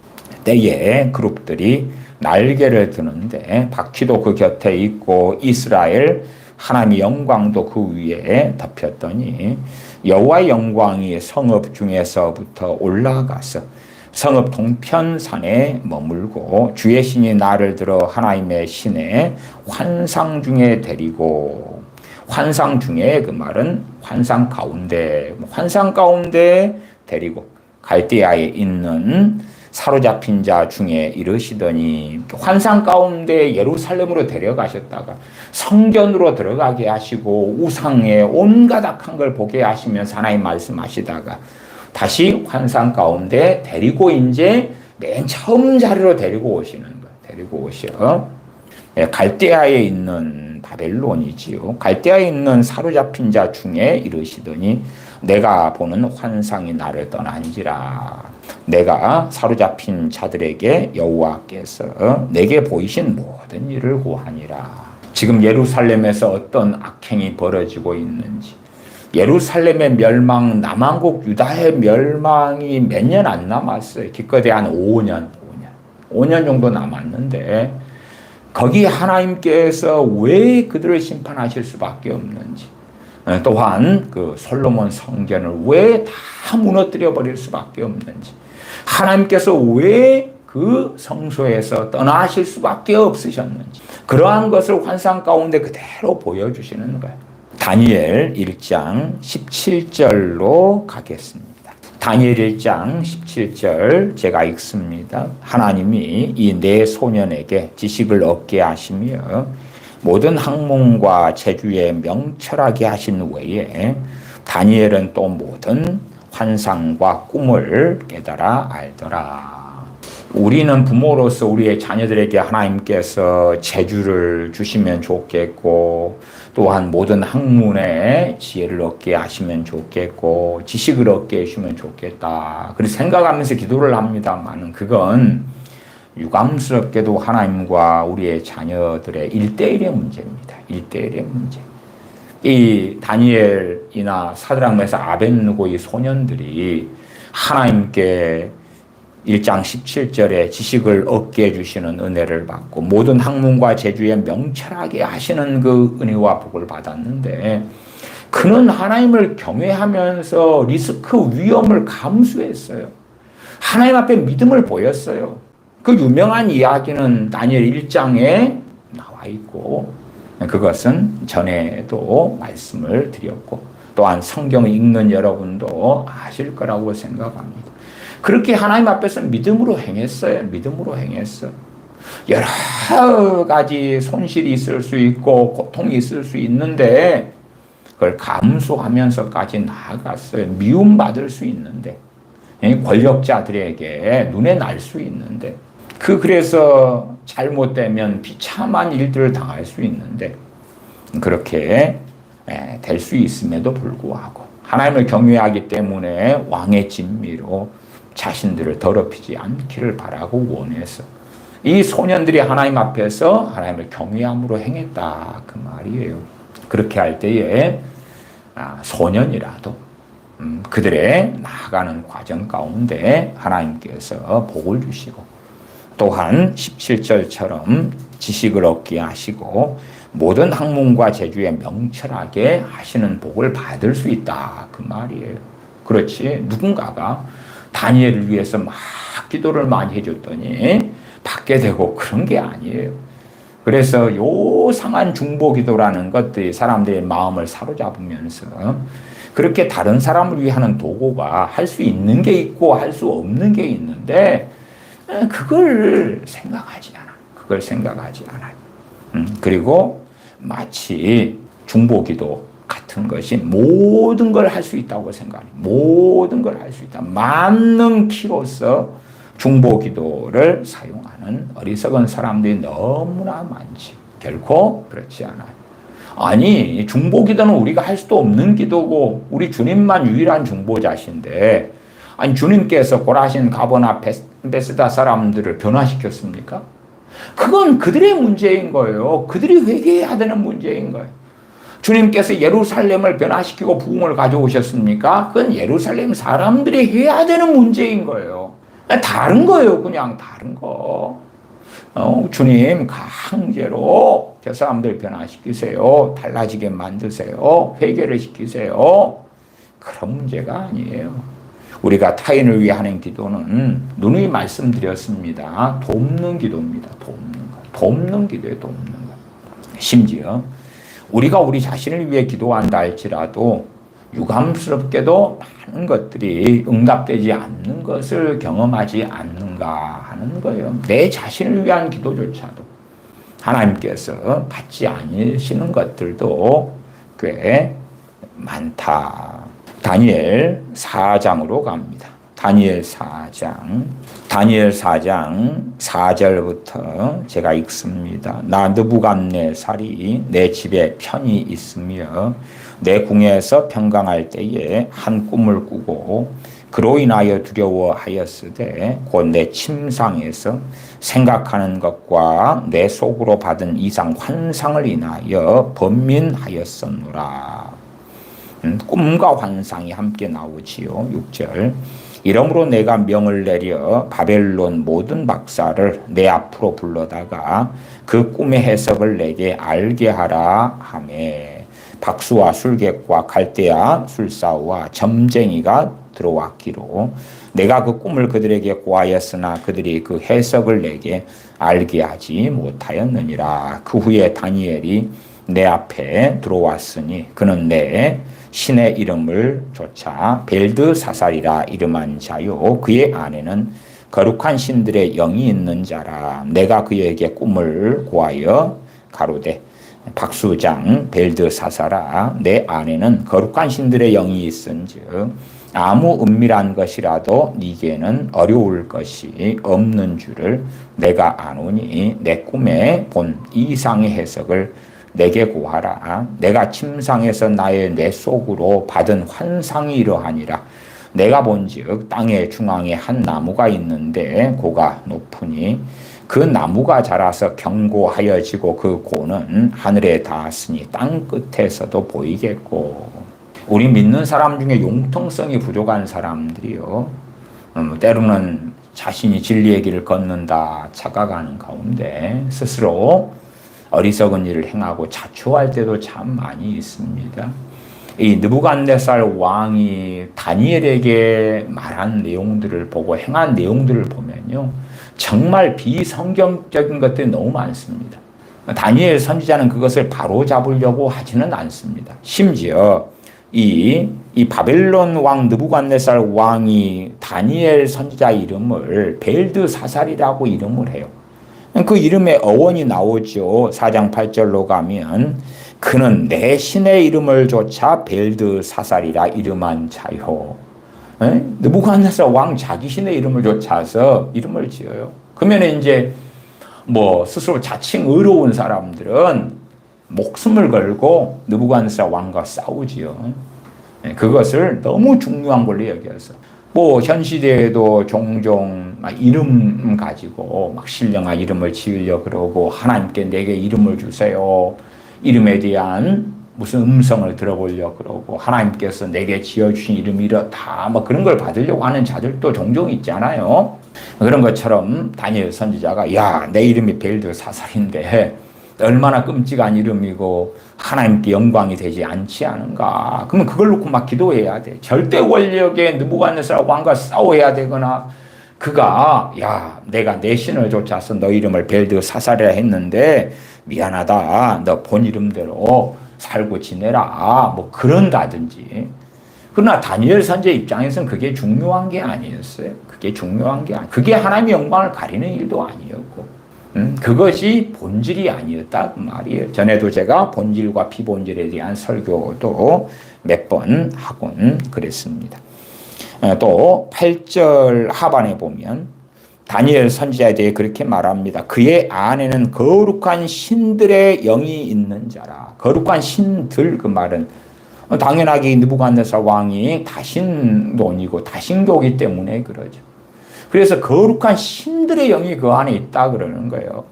때에 그룹들이 날개를 드는데 바퀴도 그 곁에 있고 이스라엘 하나님의 영광도 그 위에 덮였더니 여호와의 영광이 성읍 중에서부터 올라가서 성읍 동편산에 머물고 주의 신이 나를 들어 하나님의 신의 환상 중에 데리고, 환상 중에 그 말은 환상 가운데 데리고 갈대아에 있는 사로잡힌 자 중에 이르시더니, 환상 가운데 예루살렘으로 데려가셨다가 성전으로 들어가게 하시고 우상의 온갖 악한 걸 보게 하시면서 하나님 말씀하시다가 다시 환상 가운데 데리고 이제 맨 처음 자리로 데리고 오시는 거예요. 데리고 오셔. 갈대아에 있는 바벨론이지요. 갈대아에 있는 사로잡힌 자 중에 이르시더니 내가 보는 환상이 나를 떠난지라. 내가 사로잡힌 자들에게 여호와께서 내게 보이신 모든 일을 고하니라. 지금 예루살렘에서 어떤 악행이 벌어지고 있는지, 예루살렘의 멸망, 남한국 유다의 멸망이 몇 년 안 남았어요. 기껏해 한 5년 정도 남았는데 거기 하나님께서 왜 그들을 심판하실 수밖에 없는지, 또한 그 솔로몬 성전을 왜 다 무너뜨려 버릴 수밖에 없는지, 하나님께서 왜 그 성소에서 떠나실 수밖에 없으셨는지, 그러한 것을 환상 가운데 그대로 보여주시는 거예요. 다니엘 1장 17절로 가겠습니다. 다니엘 1장 17절 제가 읽습니다. 하나님이 이 네 소년에게 지식을 얻게 하시며 모든 학문과 재주에 명철하게 하신 외에 다니엘은 또 모든 환상과 꿈을 깨달아 알더라. 우리는 부모로서 우리의 자녀들에게 하나님께서 재주를 주시면 좋겠고, 또한 모든 학문에 지혜를 얻게 하시면 좋겠고, 지식을 얻게 해주시면 좋겠다. 그렇게 생각하면서 기도를 합니다만, 그건 유감스럽게도 하나님과 우리의 자녀들의 1대1의 문제입니다. 1대1의 문제. 이 다니엘이나 사드락 메삭 아벳느고 이 소년들이 하나님께 1장 17절에 지식을 얻게 해주시는 은혜를 받고 모든 학문과 재주에 명철하게 하시는 그 은혜와 복을 받았는데, 그는 하나님을 경외하면서 리스크 위험을 감수했어요. 하나님 앞에 믿음을 보였어요. 그 유명한 이야기는 다니엘 1장에 나와 있고, 그것은 전에도 말씀을 드렸고 또한 성경을 읽는 여러분도 아실 거라고 생각합니다. 그렇게 하나님 앞에서 믿음으로 행했어요. 믿음으로 행했어. 여러 가지 손실이 있을 수 있고 고통이 있을 수 있는데 그걸 감수하면서까지 나아갔어요. 미움받을 수 있는데, 권력자들에게 눈에 날 수 있는데, 그래서 잘못되면 비참한 일들을 당할 수 있는데, 그렇게 될 수 있음에도 불구하고 하나님을 경외하기 때문에 왕의 진미로 자신들을 더럽히지 않기를 바라고 원해서 이 소년들이 하나님 앞에서 하나님을 경외함으로 행했다, 그 말이에요. 그렇게 할 때에 소년이라도 그들의 나아가는 과정 가운데 하나님께서 복을 주시고, 또한 17절처럼 지식을 얻게 하시고 모든 학문과 재주에 명철하게 하시는 복을 받을 수 있다, 그 말이에요. 그렇지, 누군가가 다니엘을 위해서 막 기도를 많이 해줬더니 받게 되고 그런 게 아니에요. 그래서 요상한 중보기도라는 것들이 사람들의 마음을 사로잡으면서 그렇게 다른 사람을 위하는 도구가 할 수 있는 게 있고 할 수 없는 게 있는데 그걸 생각하지 않아. 그걸 생각하지 않아요. 그리고 마치 중보기도 같은 것이 모든 걸 할 수 있다고 생각해요. 모든 걸 할 수 있다. 만능키로서 중보기도를 사용하는 어리석은 사람들이 너무나 많지. 결코 그렇지 않아요. 아니, 중보기도는 우리가 할 수도 없는 기도고 우리 주님만 유일한 중보자신데 아니 주님께서 고라신, 가버나, 베세다 사람들을 변화시켰습니까? 그건 그들의 문제인 거예요. 그들이 회개해야 되는 문제인 거예요. 주님께서 예루살렘을 변화시키고 부흥을 가져오셨습니까? 그건 예루살렘 사람들이 해야 되는 문제인 거예요. 다른 거예요. 그냥 다른 거. 주님 강제로 저 사람들 변화시키세요. 달라지게 만드세요. 회개를 시키세요. 그런 문제가 아니에요. 우리가 타인을 위해 하는 기도는 누누이 말씀드렸습니다. 돕는 기도입니다. 돕는 거. 돕는 기도에 돕는 거. 심지어 우리가 우리 자신을 위해 기도한다 할지라도 유감스럽게도 많은 것들이 응답되지 않는 것을 경험하지 않는가 하는 거예요. 내 자신을 위한 기도조차도 하나님께서 받지 않으시는 것들도 꽤 많다. 다니엘 4장으로 갑니다. 다니엘 4장 4절부터 제가 읽습니다. 나 느부갓네살이 내 집에 편히 있으며 내 궁에서 평강할 때에 한 꿈을 꾸고 그로 인하여 두려워하였으되 곧 내 침상에서 생각하는 것과 내 속으로 받은 이상 환상을 인하여 번민하였었노라. 꿈과 환상이 함께 나오지요. 6절 이러므로 내가 명을 내려 바벨론 모든 박사를 내 앞으로 불러다가 그 꿈의 해석을 내게 알게 하라 하매 박수와 술객과 갈대아 술사와 점쟁이가 들어왔기로 내가 그 꿈을 그들에게 고하였으나 그들이 그 해석을 내게 알게 하지 못하였느니라. 그 후에 다니엘이 내 앞에 들어왔으니 그는 내 신의 이름을 조차 벨드사살이라 이름한 자요 그의 안에는 거룩한 신들의 영이 있는 자라. 내가 그에게 꿈을 고하여 가로되 박수장 벨드사살아 내 안에는 거룩한 신들의 영이 있은즉 아무 은밀한 것이라도 네게는 어려울 것이 없는 줄을 내가 아노니 내 꿈에 본 이상의 해석을 내게 고하라. 내가 침상에서 나의 뇌 속으로 받은 환상이 이러하니라. 내가 본즉 땅의 중앙에 한 나무가 있는데 고가 높으니 그 나무가 자라서 견고하여지고 그 고는 하늘에 닿았으니 땅 끝에서도 보이겠고. 우리 믿는 사람 중에 융통성이 부족한 사람들이요. 때로는 자신이 진리의 길을 걷는다 착각하는 가운데 스스로 어리석은 일을 행하고 자초할 때도 참 많이 있습니다. 이 느부갓네살 왕이 다니엘에게 말한 내용들을 보고 행한 내용들을 보면요. 정말 비성경적인 것들이 너무 많습니다. 다니엘 선지자는 그것을 바로잡으려고 하지는 않습니다. 심지어 이 바벨론 왕 느부갓네살 왕이 다니엘 선지자 이름을 벨드사살이라고 이름을 해요. 그 이름에 어원이 나오죠. 4장 8절로 가면 그는 내 신의 이름을 조차 벨드사살이라 이름한 자요. 느부갓네살 왕 자기 신의 이름을 조차서 이름을 지어요. 그러면 이제 스스로 자칭 의로운 사람들은 목숨을 걸고 느부갓네살 왕과 싸우지요. 그것을 너무 중요한 걸로 여겨서 현 시대에도 종종 이름 가지고 신령한 이름을 지으려 그러고 하나님께 내게 이름을 주세요. 이름에 대한 무슨 음성을 들어보려 그러고 하나님께서 내게 지어주신 이름이 이렇다 그런 걸 받으려고 하는 자들도 종종 있잖아요. 그런 것처럼 다니엘 선지자가 야, 내 이름이 벨드사살인데 얼마나 끔찍한 이름이고 하나님께 영광이 되지 않지 않은가. 그러면 그걸 놓고 기도해야 돼. 절대 권력의 느부갓네살 왕과 싸워야 되거나 그가 야, 내가 내 신을 쫓아서 너 이름을 벨드사살이라 했는데 미안하다. 너 본 이름대로 살고 지내라. 그런다든지. 그러나 다니엘 선지자 입장에서는 그게 중요한 게 아니었어요. 그게 하나님의 영광을 가리는 일도 아니었고. 그것이 본질이 아니었다 그 말이에요. 전에도 제가 본질과 비본질에 대한 설교도 몇 번 하곤 그랬습니다. 또 8절 하반에 보면 다니엘 선지자에 대해 그렇게 말합니다. 그의 안에는 거룩한 신들의 영이 있는 자라. 거룩한 신들 그 말은 당연하게 느부갓네살 왕이 다신론이고 다신교이기 때문에 그러죠. 그래서 거룩한 신들의 영이 그 안에 있다 그러는 거예요.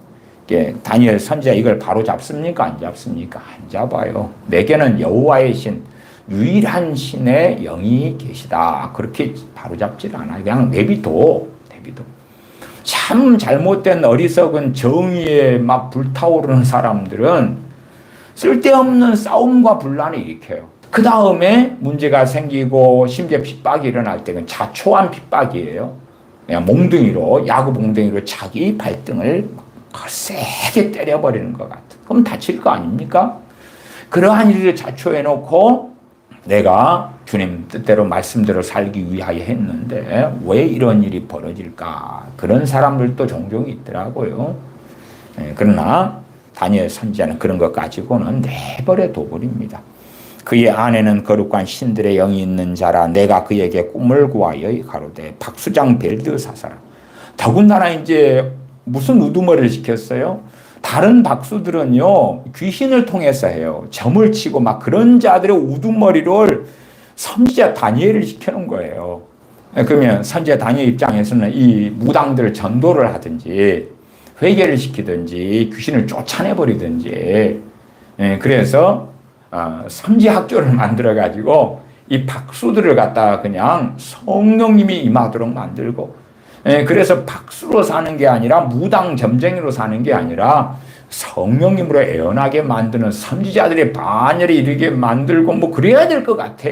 다니엘 선지자 이걸 바로 잡습니까? 안 잡습니까? 안 잡아요. 내게는 여호와의 신, 유일한 신의 영이 계시다. 그렇게 바로 잡지를 않아요. 그냥 내비둬. 참 잘못된 어리석은 정의에 막 불타오르는 사람들은 쓸데없는 싸움과 분란을 일으켜요. 그 다음에 문제가 생기고 심지어 핍박이 일어날 때는 자초한 핍박이에요. 그냥 몽둥이로, 야구 몽둥이로 자기 발등을 세게 때려버리는 것 같아. 그럼 다칠 거 아닙니까? 그러한 일을 자초해놓고 내가 주님 뜻대로 말씀대로 살기 위하여 했는데 왜 이런 일이 벌어질까? 그런 사람들도 종종 있더라고요. 그러나 다니엘 선지자는 그런 것 가지고는 내버려 둬버립니다. 그의 안에는 거룩한 신들의 영이 있는 자라 내가 그에게 꿈을 구하여 가로되 박수장 벨드사사라. 더군다나 이제 무슨 우두머리를 시켰어요? 다른 박수들은요 귀신을 통해서 해요. 점을 치고 막 그런 자들의 우두머리를 선지자 다니엘을 시켜놓은 거예요. 그러면 선지자 다니엘 입장에서는 이 무당들을 전도를 하든지 회개를 시키든지 귀신을 쫓아내버리든지 그래서 선지학교를 만들어가지고 이 박수들을 갖다가 그냥 성령님이 임하도록 만들고 그래서 박수로 사는 게 아니라 무당 점쟁이로 사는 게 아니라 성령님으로 애원하게 만드는 선지자들의 반열에 이르게 만들고 뭐 그래야 될 것 같아.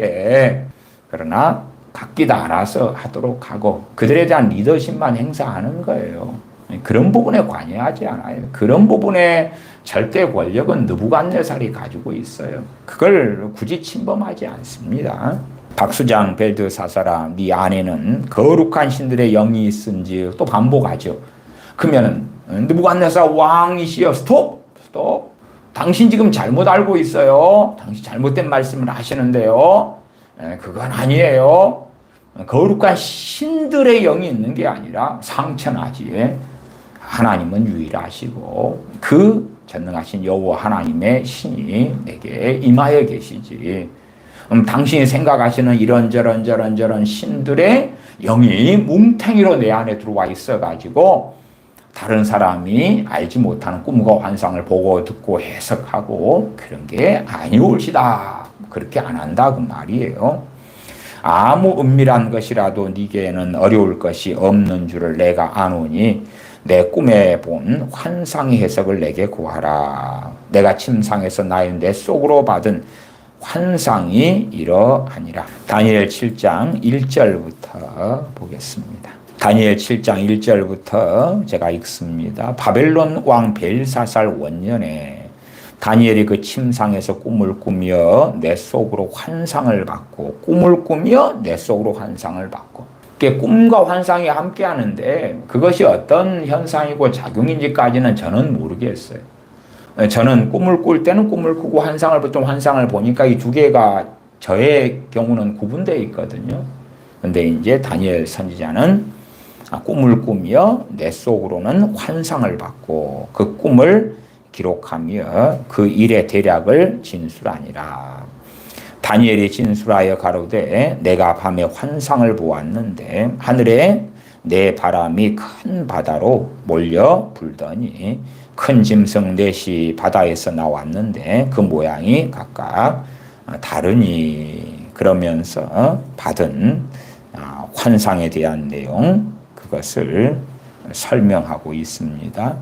그러나 각기 다 알아서 하도록 하고 그들에 대한 리더십만 행사하는 거예요. 그런 부분에 관여하지 않아요. 그런 부분에 절대 권력은 느부갓네살이 가지고 있어요. 그걸 굳이 침범하지 않습니다. 박수장 벨드사사라 네 안에는 거룩한 신들의 영이 있은지 또 반복하죠. 그러면 느부갓네살 왕이시여 스톱. 당신 지금 잘못 알고 있어요. 당신 잘못된 말씀을 하시는데요. 그건 아니에요. 거룩한 신들의 영이 있는 게 아니라 상천하지. 하나님은 유일하시고 그 전능하신 여호와 하나님의 신이 내게 임하여 계시지. 당신이 생각하시는 이런저런 신들의 영이 뭉탱이로 내 안에 들어와 있어가지고 다른 사람이 알지 못하는 꿈과 환상을 보고 듣고 해석하고 그런 게 아니올시다. 그렇게 안 한다 그 말이에요. 아무 은밀한 것이라도 네게는 어려울 것이 없는 줄을 내가 아노니 내 꿈에 본 환상의 해석을 내게 구하라. 내가 침상에서 나의 내 속으로 받은 환상이 이러하니라. 다니엘 7장 1절부터 보겠습니다. 다니엘 7장 1절부터 제가 읽습니다. 바벨론 왕 벨사살 원년에 다니엘이 그 침상에서 꿈을 꾸며 내 속으로 환상을 받고 꿈을 꾸며 내 속으로 환상을 받고 꿈과 환상이 함께 하는데 그것이 어떤 현상이고 작용인지까지는 저는 모르겠어요. 저는 꿈을 꿀 때는 꿈을 꾸고 환상을 보통 환상을 보니까 이 두 개가 저의 경우는 구분되어 있거든요. 근데 이제 다니엘 선지자는 꿈을 꾸며 내 속으로는 환상을 받고 그 꿈을 기록하며 그 일의 대략을 진술하니라. 다니엘이 진술하여 가로되 내가 밤에 환상을 보았는데 하늘에 내 바람이 큰 바다로 몰려 불더니 큰 짐승 넷이 바다에서 나왔는데 그 모양이 각각 다르니 그러면서 받은 환상에 대한 내용 그것을 설명하고 있습니다.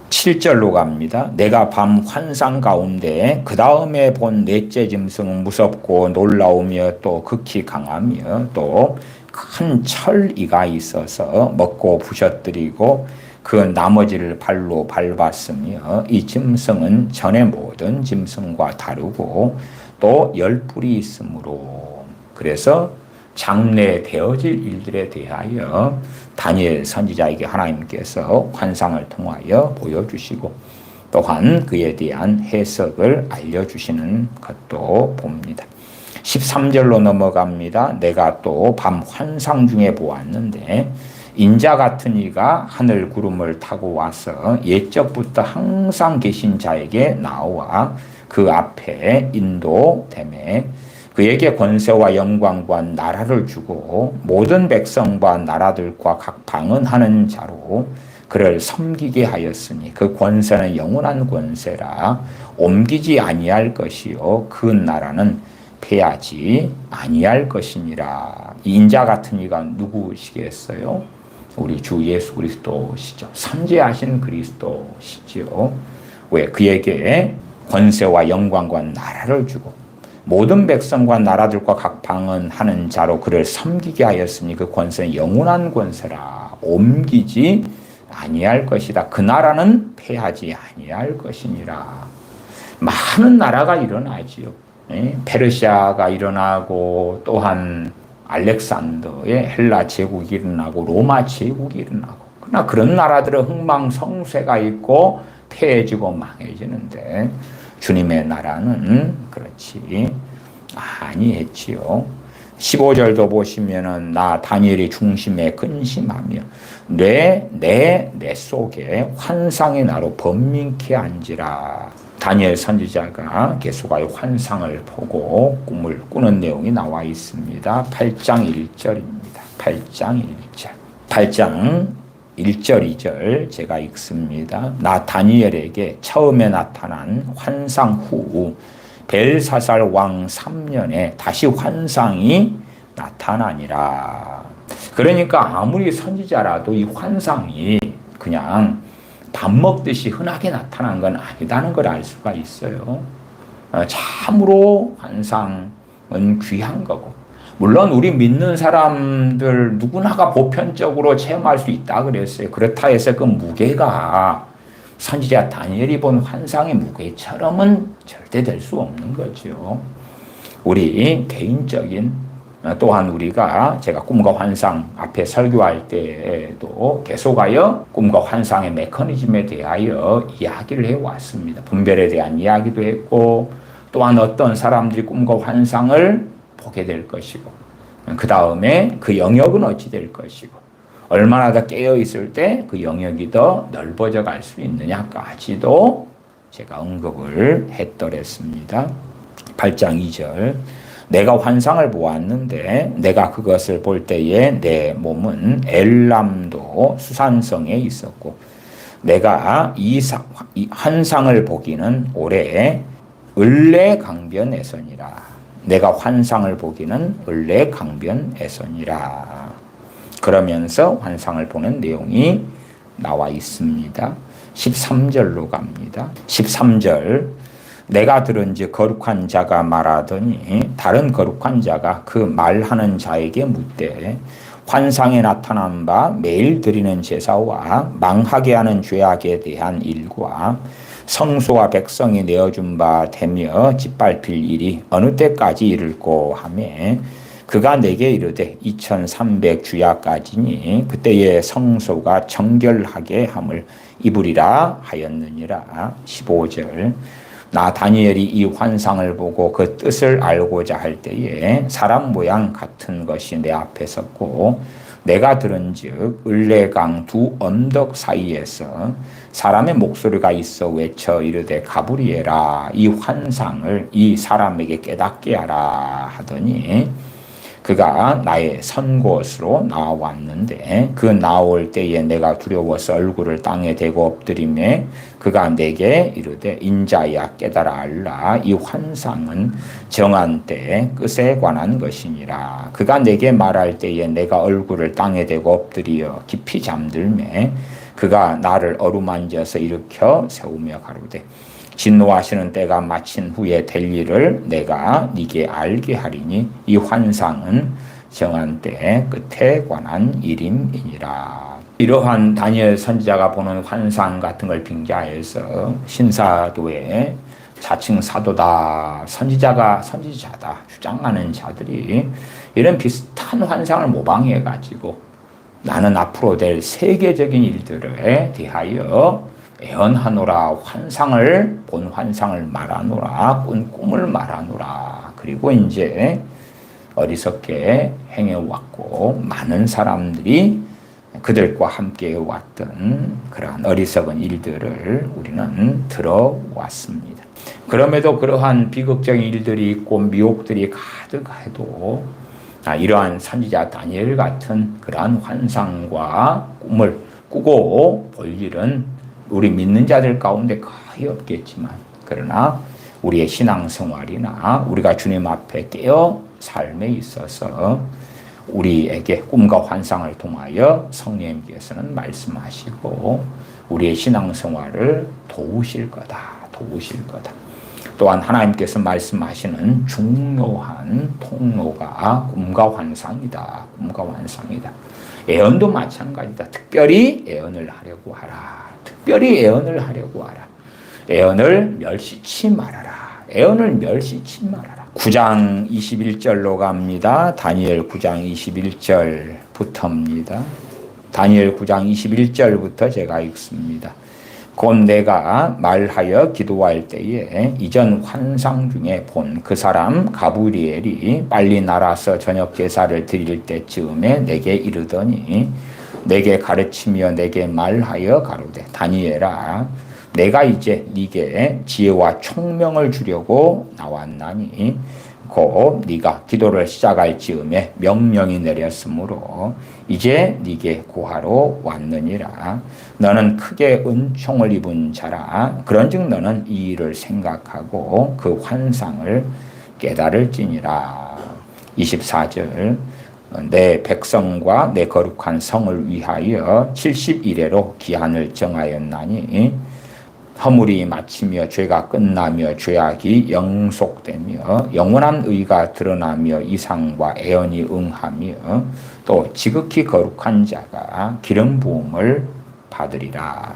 7절로 갑니다. 내가 밤 환상 가운데 그 다음에 본 넷째 짐승은 무섭고 놀라우며 또 극히 강하며 또 큰 철이가 있어서 먹고 부셔뜨리고 그 나머지를 발로 밟았으며 이 짐승은 전의 모든 짐승과 다르고 또 열뿔이 있으므로 그래서 장래되어질 일들에 대하여 다니엘 선지자에게 하나님께서 환상을 통하여 보여주시고 또한 그에 대한 해석을 알려주시는 것도 봅니다. 13절로 넘어갑니다. 내가 또 밤 환상 중에 보았는데 인자 같은 이가 하늘 구름을 타고 와서 옛적부터 항상 계신 자에게 나와 그 앞에 인도되매 그에게 권세와 영광과 나라를 주고 모든 백성과 나라들과 각 방언하는 자로 그를 섬기게 하였으니 그 권세는 영원한 권세라 옮기지 아니할 것이요 그 나라는 패하지 아니할 것이니라. 인자 같은 이가 누구시겠어요? 우리 주 예수 그리스도시죠. 선지하신 그리스도시죠. 왜? 그에게 권세와 영광과 나라를 주고 모든 백성과 나라들과 각 방언하는 자로 그를 섬기게 하였으니 그 권세는 영원한 권세라 옮기지 아니할 것이다. 그 나라는 패하지 아니할 것이니라. 많은 나라가 일어나지요. 페르시아가 일어나고 또한 알렉산더의 헬라 제국이 일어나고 로마 제국이 일어나고 그러나 그런 나라들은 흥망성쇠가 있고 패해지고 망해지는데 주님의 나라는 그렇지 아니했지요. 15절도 보시면은 나 다니엘이 중심에 근심하며 내 속에 환상의 나로 번민케 앉으라. 다니엘 선지자가 계속하여 환상을 보고 꿈을 꾸는 내용이 나와 있습니다. 8장 1절입니다. 8장 1절. 8장 1절, 2절 제가 읽습니다. 나 다니엘에게 처음에 나타난 환상 후 벨사살 왕 3년에 다시 환상이 나타나니라. 그러니까 아무리 선지자라도 이 환상이 그냥 밥 먹듯이 흔하게 나타난 건 아니다는 걸 알 수가 있어요. 참으로 환상은 귀한 거고 물론 우리 믿는 사람들 누구나가 보편적으로 체험할 수 있다 그랬어요. 그렇다 해서 그 무게가 선지자 다니엘이 본 환상의 무게처럼은 절대 될 수 없는 거죠. 우리 개인적인 또한 우리가 제가 꿈과 환상 앞에 설교할 때에도 계속하여 꿈과 환상의 메커니즘에 대하여 이야기를 해왔습니다. 분별에 대한 이야기도 했고 또한 어떤 사람들이 꿈과 환상을 보게 될 것이고 그 다음에 그 영역은 어찌 될 것이고 얼마나 더 깨어있을 때 그 영역이 더 넓어져 갈 수 있느냐까지도 제가 언급을 했더랬습니다. 8장 2절 내가 환상을 보았는데 내가 그것을 볼 때에 내 몸은 엘람도 수산성에 있었고 내가 이 환상을 보기는 올해 을레강변에서니라. 내가 환상을 보기는 을레강변에서니라. 그러면서 환상을 보는 내용이 나와 있습니다. 13절로 갑니다. 13절 내가 들은즉 거룩한 자가 말하더니 다른 거룩한 자가 그 말하는 자에게 묻되 환상에 나타난 바 매일 드리는 제사와 망하게 하는 죄악에 대한 일과 성소와 백성이 내어준 바 되며 짓밟힐 일이 어느 때까지 이를꼬 하며 그가 내게 이르되 2300 주야까지니 그때의 성소가 정결하게 함을 입으리라 하였느니라. 15절 나 다니엘이 이 환상을 보고 그 뜻을 알고자 할 때에 사람 모양 같은 것이 내 앞에 섰고 내가 들은즉 을레강 두 언덕 사이에서 사람의 목소리가 있어 외쳐 이르되 가브리엘아 이 환상을 이 사람에게 깨닫게 하라 하더니 그가 나의 선 곳으로 나왔는데 그 나올 때에 내가 두려워서 얼굴을 땅에 대고 엎드리매 그가 내게 이르되 인자야 깨달아 알라 이 환상은 정한 때 끝에 관한 것이니라. 그가 내게 말할 때에 내가 얼굴을 땅에 대고 엎드리어 깊이 잠들매 그가 나를 어루만져서 일으켜 세우며 가로되 진노하시는 때가 마친 후에 될 일을 내가 네게 알게 하리니 이 환상은 정한 때 끝에 관한 일임이니라. 이러한 다니엘 선지자가 보는 환상 같은 걸 빙자해서 신사도에 자칭 사도다, 선지자가 선지자다 주장하는 자들이 이런 비슷한 환상을 모방해가지고 나는 앞으로 될 세계적인 일들에 대하여 애언하노라, 환상을 본 환상을 말하노라, 꾼 꿈을 말하노라. 그리고 이제 어리석게 행해왔고 많은 사람들이 그들과 함께 왔던 그러한 어리석은 일들을 우리는 들어왔습니다. 그럼에도 그러한 비극적인 일들이 있고 미혹들이 가득해도 이러한 선지자 다니엘 같은 그러한 환상과 꿈을 꾸고 볼 일은 우리 믿는 자들 가운데 거의 없겠지만, 그러나 우리의 신앙생활이나 우리가 주님 앞에 깨어 삶에 있어서 우리에게 꿈과 환상을 통하여 성령님께서는 말씀하시고 우리의 신앙생활을 도우실 거다. 또한 하나님께서 말씀하시는 중요한 통로가 꿈과 환상이다. 예언도 마찬가지다. 특별히 예언을 하려고 하라. 예언을 멸시치 말아라. 9장 21절로 갑니다. 다니엘 9장 21절부터입니다. 다니엘 9장 21절부터 제가 읽습니다. 곧 내가 말하여 기도할 때에 이전 환상 중에 본 그 사람 가브리엘이 빨리 날아서 저녁 제사를 드릴 때쯤에 내게 이르더니 내게 가르치며 내게 말하여 가로되 다니엘아 내가 이제 네게 지혜와 총명을 주려고 나왔나니 곧 네가 기도를 시작할 즈음에 명령이 내렸으므로 이제 네게 구하러 왔느니라. 너는 크게 은총을 입은 자라. 그런즉 너는 이 일을 생각하고 그 환상을 깨달을지니라. 24절 내 백성과 내 거룩한 성을 위하여 70일에로 기한을 정하였나니 허물이 마치며 죄가 끝나며 죄악이 영속되며 영원한 의가 드러나며 이상과 애언이 응하며 또 지극히 거룩한 자가 기름 부음을 받으리라.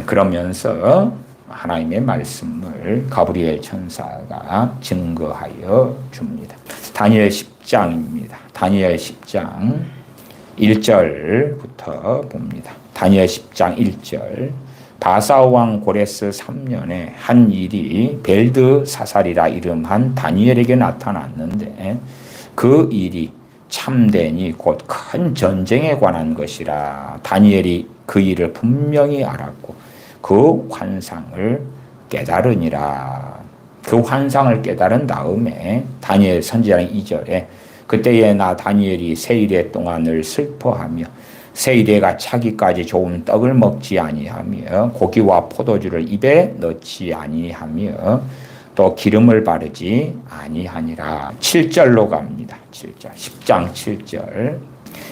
그러면서 하나님의 말씀을 가브리엘 천사가 증거하여 줍니다. 다니엘 10장입니다. 다니엘 10장 1절부터 봅니다. 다니엘 10장 1절 바사왕 고레스 3년에 한 일이 벨드사살이라 이름한 다니엘에게 나타났는데 그 일이 참되니 곧 큰 전쟁에 관한 것이라. 다니엘이 그 일을 분명히 알았고 그 환상을 깨달으니라. 그 환상을 깨달은 다음에 다니엘 선지자는 2절에 그때에 나 다니엘이 세일의 동안을 슬퍼하며 세일에가 차기까지 좋은 떡을 먹지 아니하며 고기와 포도주를 입에 넣지 아니하며 또 기름을 바르지 아니하니라. 7절로 갑니다. 7절 10장 7절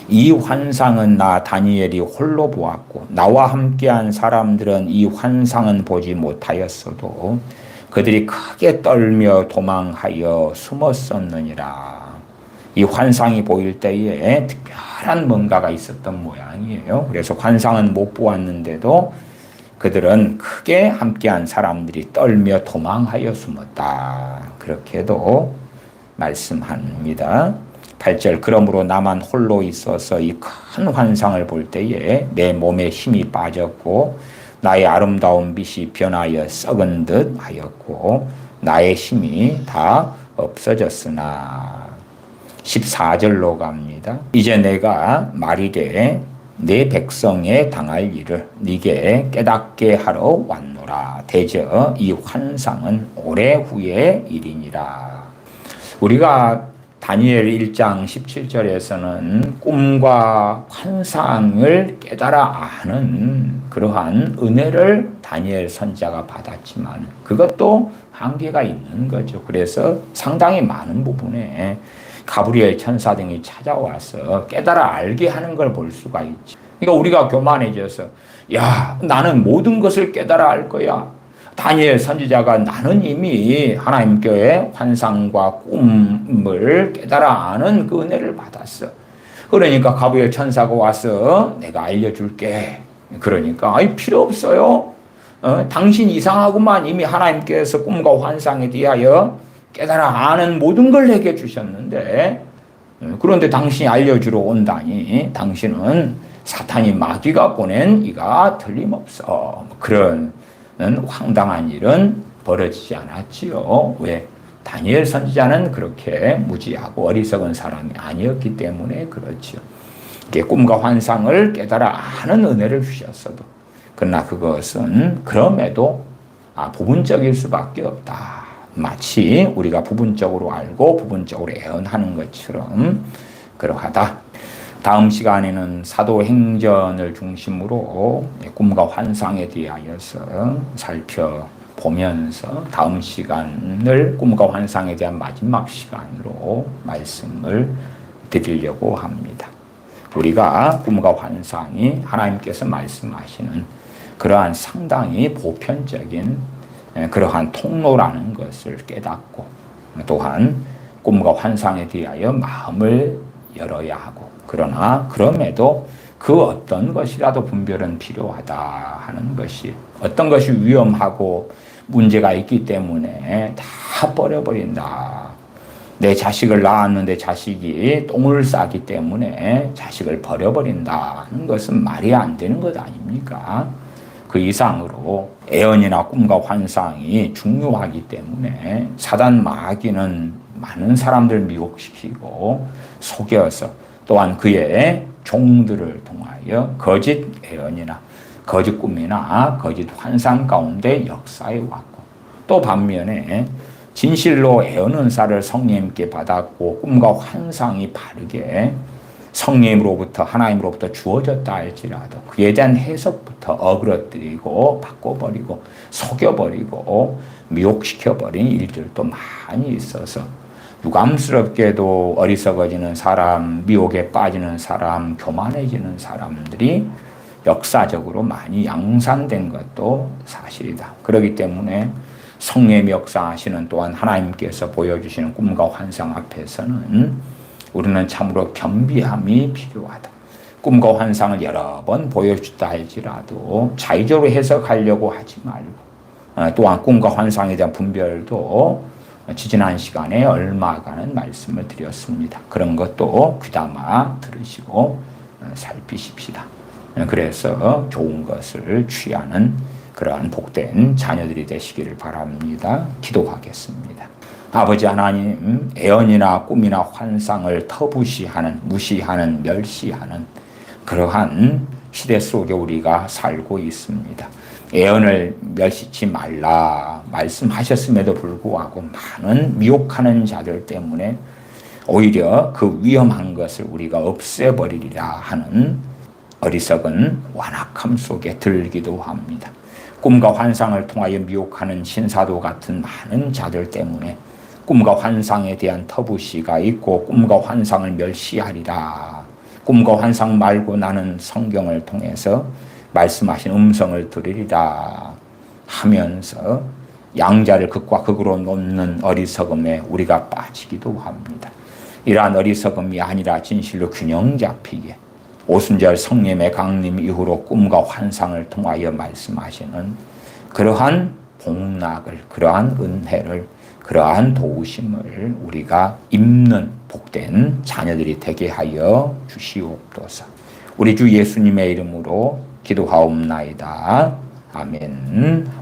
이 환상은 나 다니엘이 홀로 보았고 나와 함께한 사람들은 이 환상은 보지 못하였어도 그들이 크게 떨며 도망하여 숨었었느니라. 이 환상이 보일 때에 특별한 뭔가가 있었던 모양이에요. 그래서 환상은 못 보았는데도 그들은 크게 함께한 사람들이 떨며 도망하여 숨었다. 그렇게도 말씀합니다. 8절 그러므로 나만 홀로 있어서 이 큰 환상을 볼 때에 내 몸에 힘이 빠졌고 나의 아름다운 빛이 변하여 썩은 듯 하였고 나의 힘이 다 없어졌으나 14절로 갑니다. 이제 내가 말이되 내 백성에 당할 일을 네게 깨닫게 하러 왔노라. 대저 이 환상은 오래 후의 일이니라. 우리가 다니엘 1장 17절에서는 꿈과 환상을 깨달아 아는 그러한 은혜를 다니엘 선지자가 받았지만 그것도 한계가 있는 거죠. 그래서 상당히 많은 부분에 가브리엘 천사 등이 찾아와서 깨달아 알게 하는 걸 볼 수가 있지. 그러니까 우리가 교만해져서 야 나는 모든 것을 깨달아 알 거야. 다니엘 선지자가 나는 이미 하나님께의 환상과 꿈을 깨달아 아는 그 은혜를 받았어. 그러니까 가브리엘 천사가 와서 내가 알려줄게. 그러니까 아이 필요 없어요. 당신 이상하구만. 이미 하나님께서 꿈과 환상에 대하여 깨달아 아는 모든 걸 내게 주셨는데 그런데 당신이 알려주러 온다니 당신은 사탄이 마귀가 보낸 이가 틀림없어. 그런 황당한 일은 벌어지지 않았지요. 왜? 다니엘 선지자는 그렇게 무지하고 어리석은 사람이 아니었기 때문에 그렇지요. 꿈과 환상을 깨달아 아는 은혜를 주셨어도, 그러나 그것은 그럼에도 부분적일 수밖에 없다. 마치 우리가 부분적으로 알고 부분적으로 애언하는 것처럼 그러하다. 다음 시간에는 사도행전을 중심으로 꿈과 환상에 대하여서 살펴보면서 다음 시간을 꿈과 환상에 대한 마지막 시간으로 말씀을 드리려고 합니다. 우리가 꿈과 환상이 하나님께서 말씀하시는 그러한 상당히 보편적인 그러한 통로라는 것을 깨닫고, 또한 꿈과 환상에 대하여 마음을 열어야 하고, 그러나 그럼에도 그 어떤 것이라도 분별은 필요하다 하는 것이, 어떤 것이 위험하고 문제가 있기 때문에 다 버려버린다. 내 자식을 낳았는데 자식이 똥을 싸기 때문에 자식을 버려버린다는 것은 말이 안 되는 것 아닙니까? 그 이상으로 애언이나 꿈과 환상이 중요하기 때문에 사단 마귀는 많은 사람들 미혹시키고 속여서, 또한 그의 종들을 통하여 거짓 애언이나 거짓 꿈이나 거짓 환상 가운데 역사해 왔고, 또 반면에 진실로 애언 은사를 성령님께 받았고 꿈과 환상이 바르게 성령님으로부터 하나님으로부터 주어졌다 할지라도 그에 대한 해석부터 어그러뜨리고 바꿔버리고 속여버리고 미혹시켜버린 일들도 많이 있어서 유감스럽게도 어리석어지는 사람, 미혹에 빠지는 사람, 교만해지는 사람들이 역사적으로 많이 양산된 것도 사실이다. 그렇기 때문에 성령의 역사하시는, 또한 하나님께서 보여주시는 꿈과 환상 앞에서는 우리는 참으로 겸비함이 필요하다. 꿈과 환상을 여러 번 보여주다 할지라도 자의적으로 해석하려고 하지 말고, 또한 꿈과 환상에 대한 분별도 지지난 시간에 얼마간은 말씀을 드렸습니다. 그런 것도 귀담아 들으시고 살피십시다. 그래서 좋은 것을 취하는 그러한 복된 자녀들이 되시기를 바랍니다. 기도하겠습니다. 아버지 하나님, 애언이나 꿈이나 환상을 터부시하는, 무시하는, 멸시하는 그러한 시대 속에 우리가 살고 있습니다. 애언을 멸시치 말라 말씀하셨음에도 불구하고 많은 미혹하는 자들 때문에 오히려 그 위험한 것을 우리가 없애버리리라 하는 어리석은 완악함 속에 들기도 합니다. 꿈과 환상을 통하여 미혹하는 신사도 같은 많은 자들 때문에 꿈과 환상에 대한 터부시가 있고 꿈과 환상을 멸시하리라. 꿈과 환상 말고 나는 성경을 통해서 말씀하신 음성을 들으리라 하면서 양자를 극과 극으로 놓는 어리석음에 우리가 빠지기도 합니다. 이러한 어리석음이 아니라 진실로 균형 잡히게 오순절 성령의 강림 이후로 꿈과 환상을 통하여 말씀하시는 그러한 복락을, 그러한 은혜를, 그러한 도우심을 우리가 입는 복된 자녀들이 되게 하여 주시옵소서. 우리 주 예수님의 이름으로 기도하옵나이다. 아멘.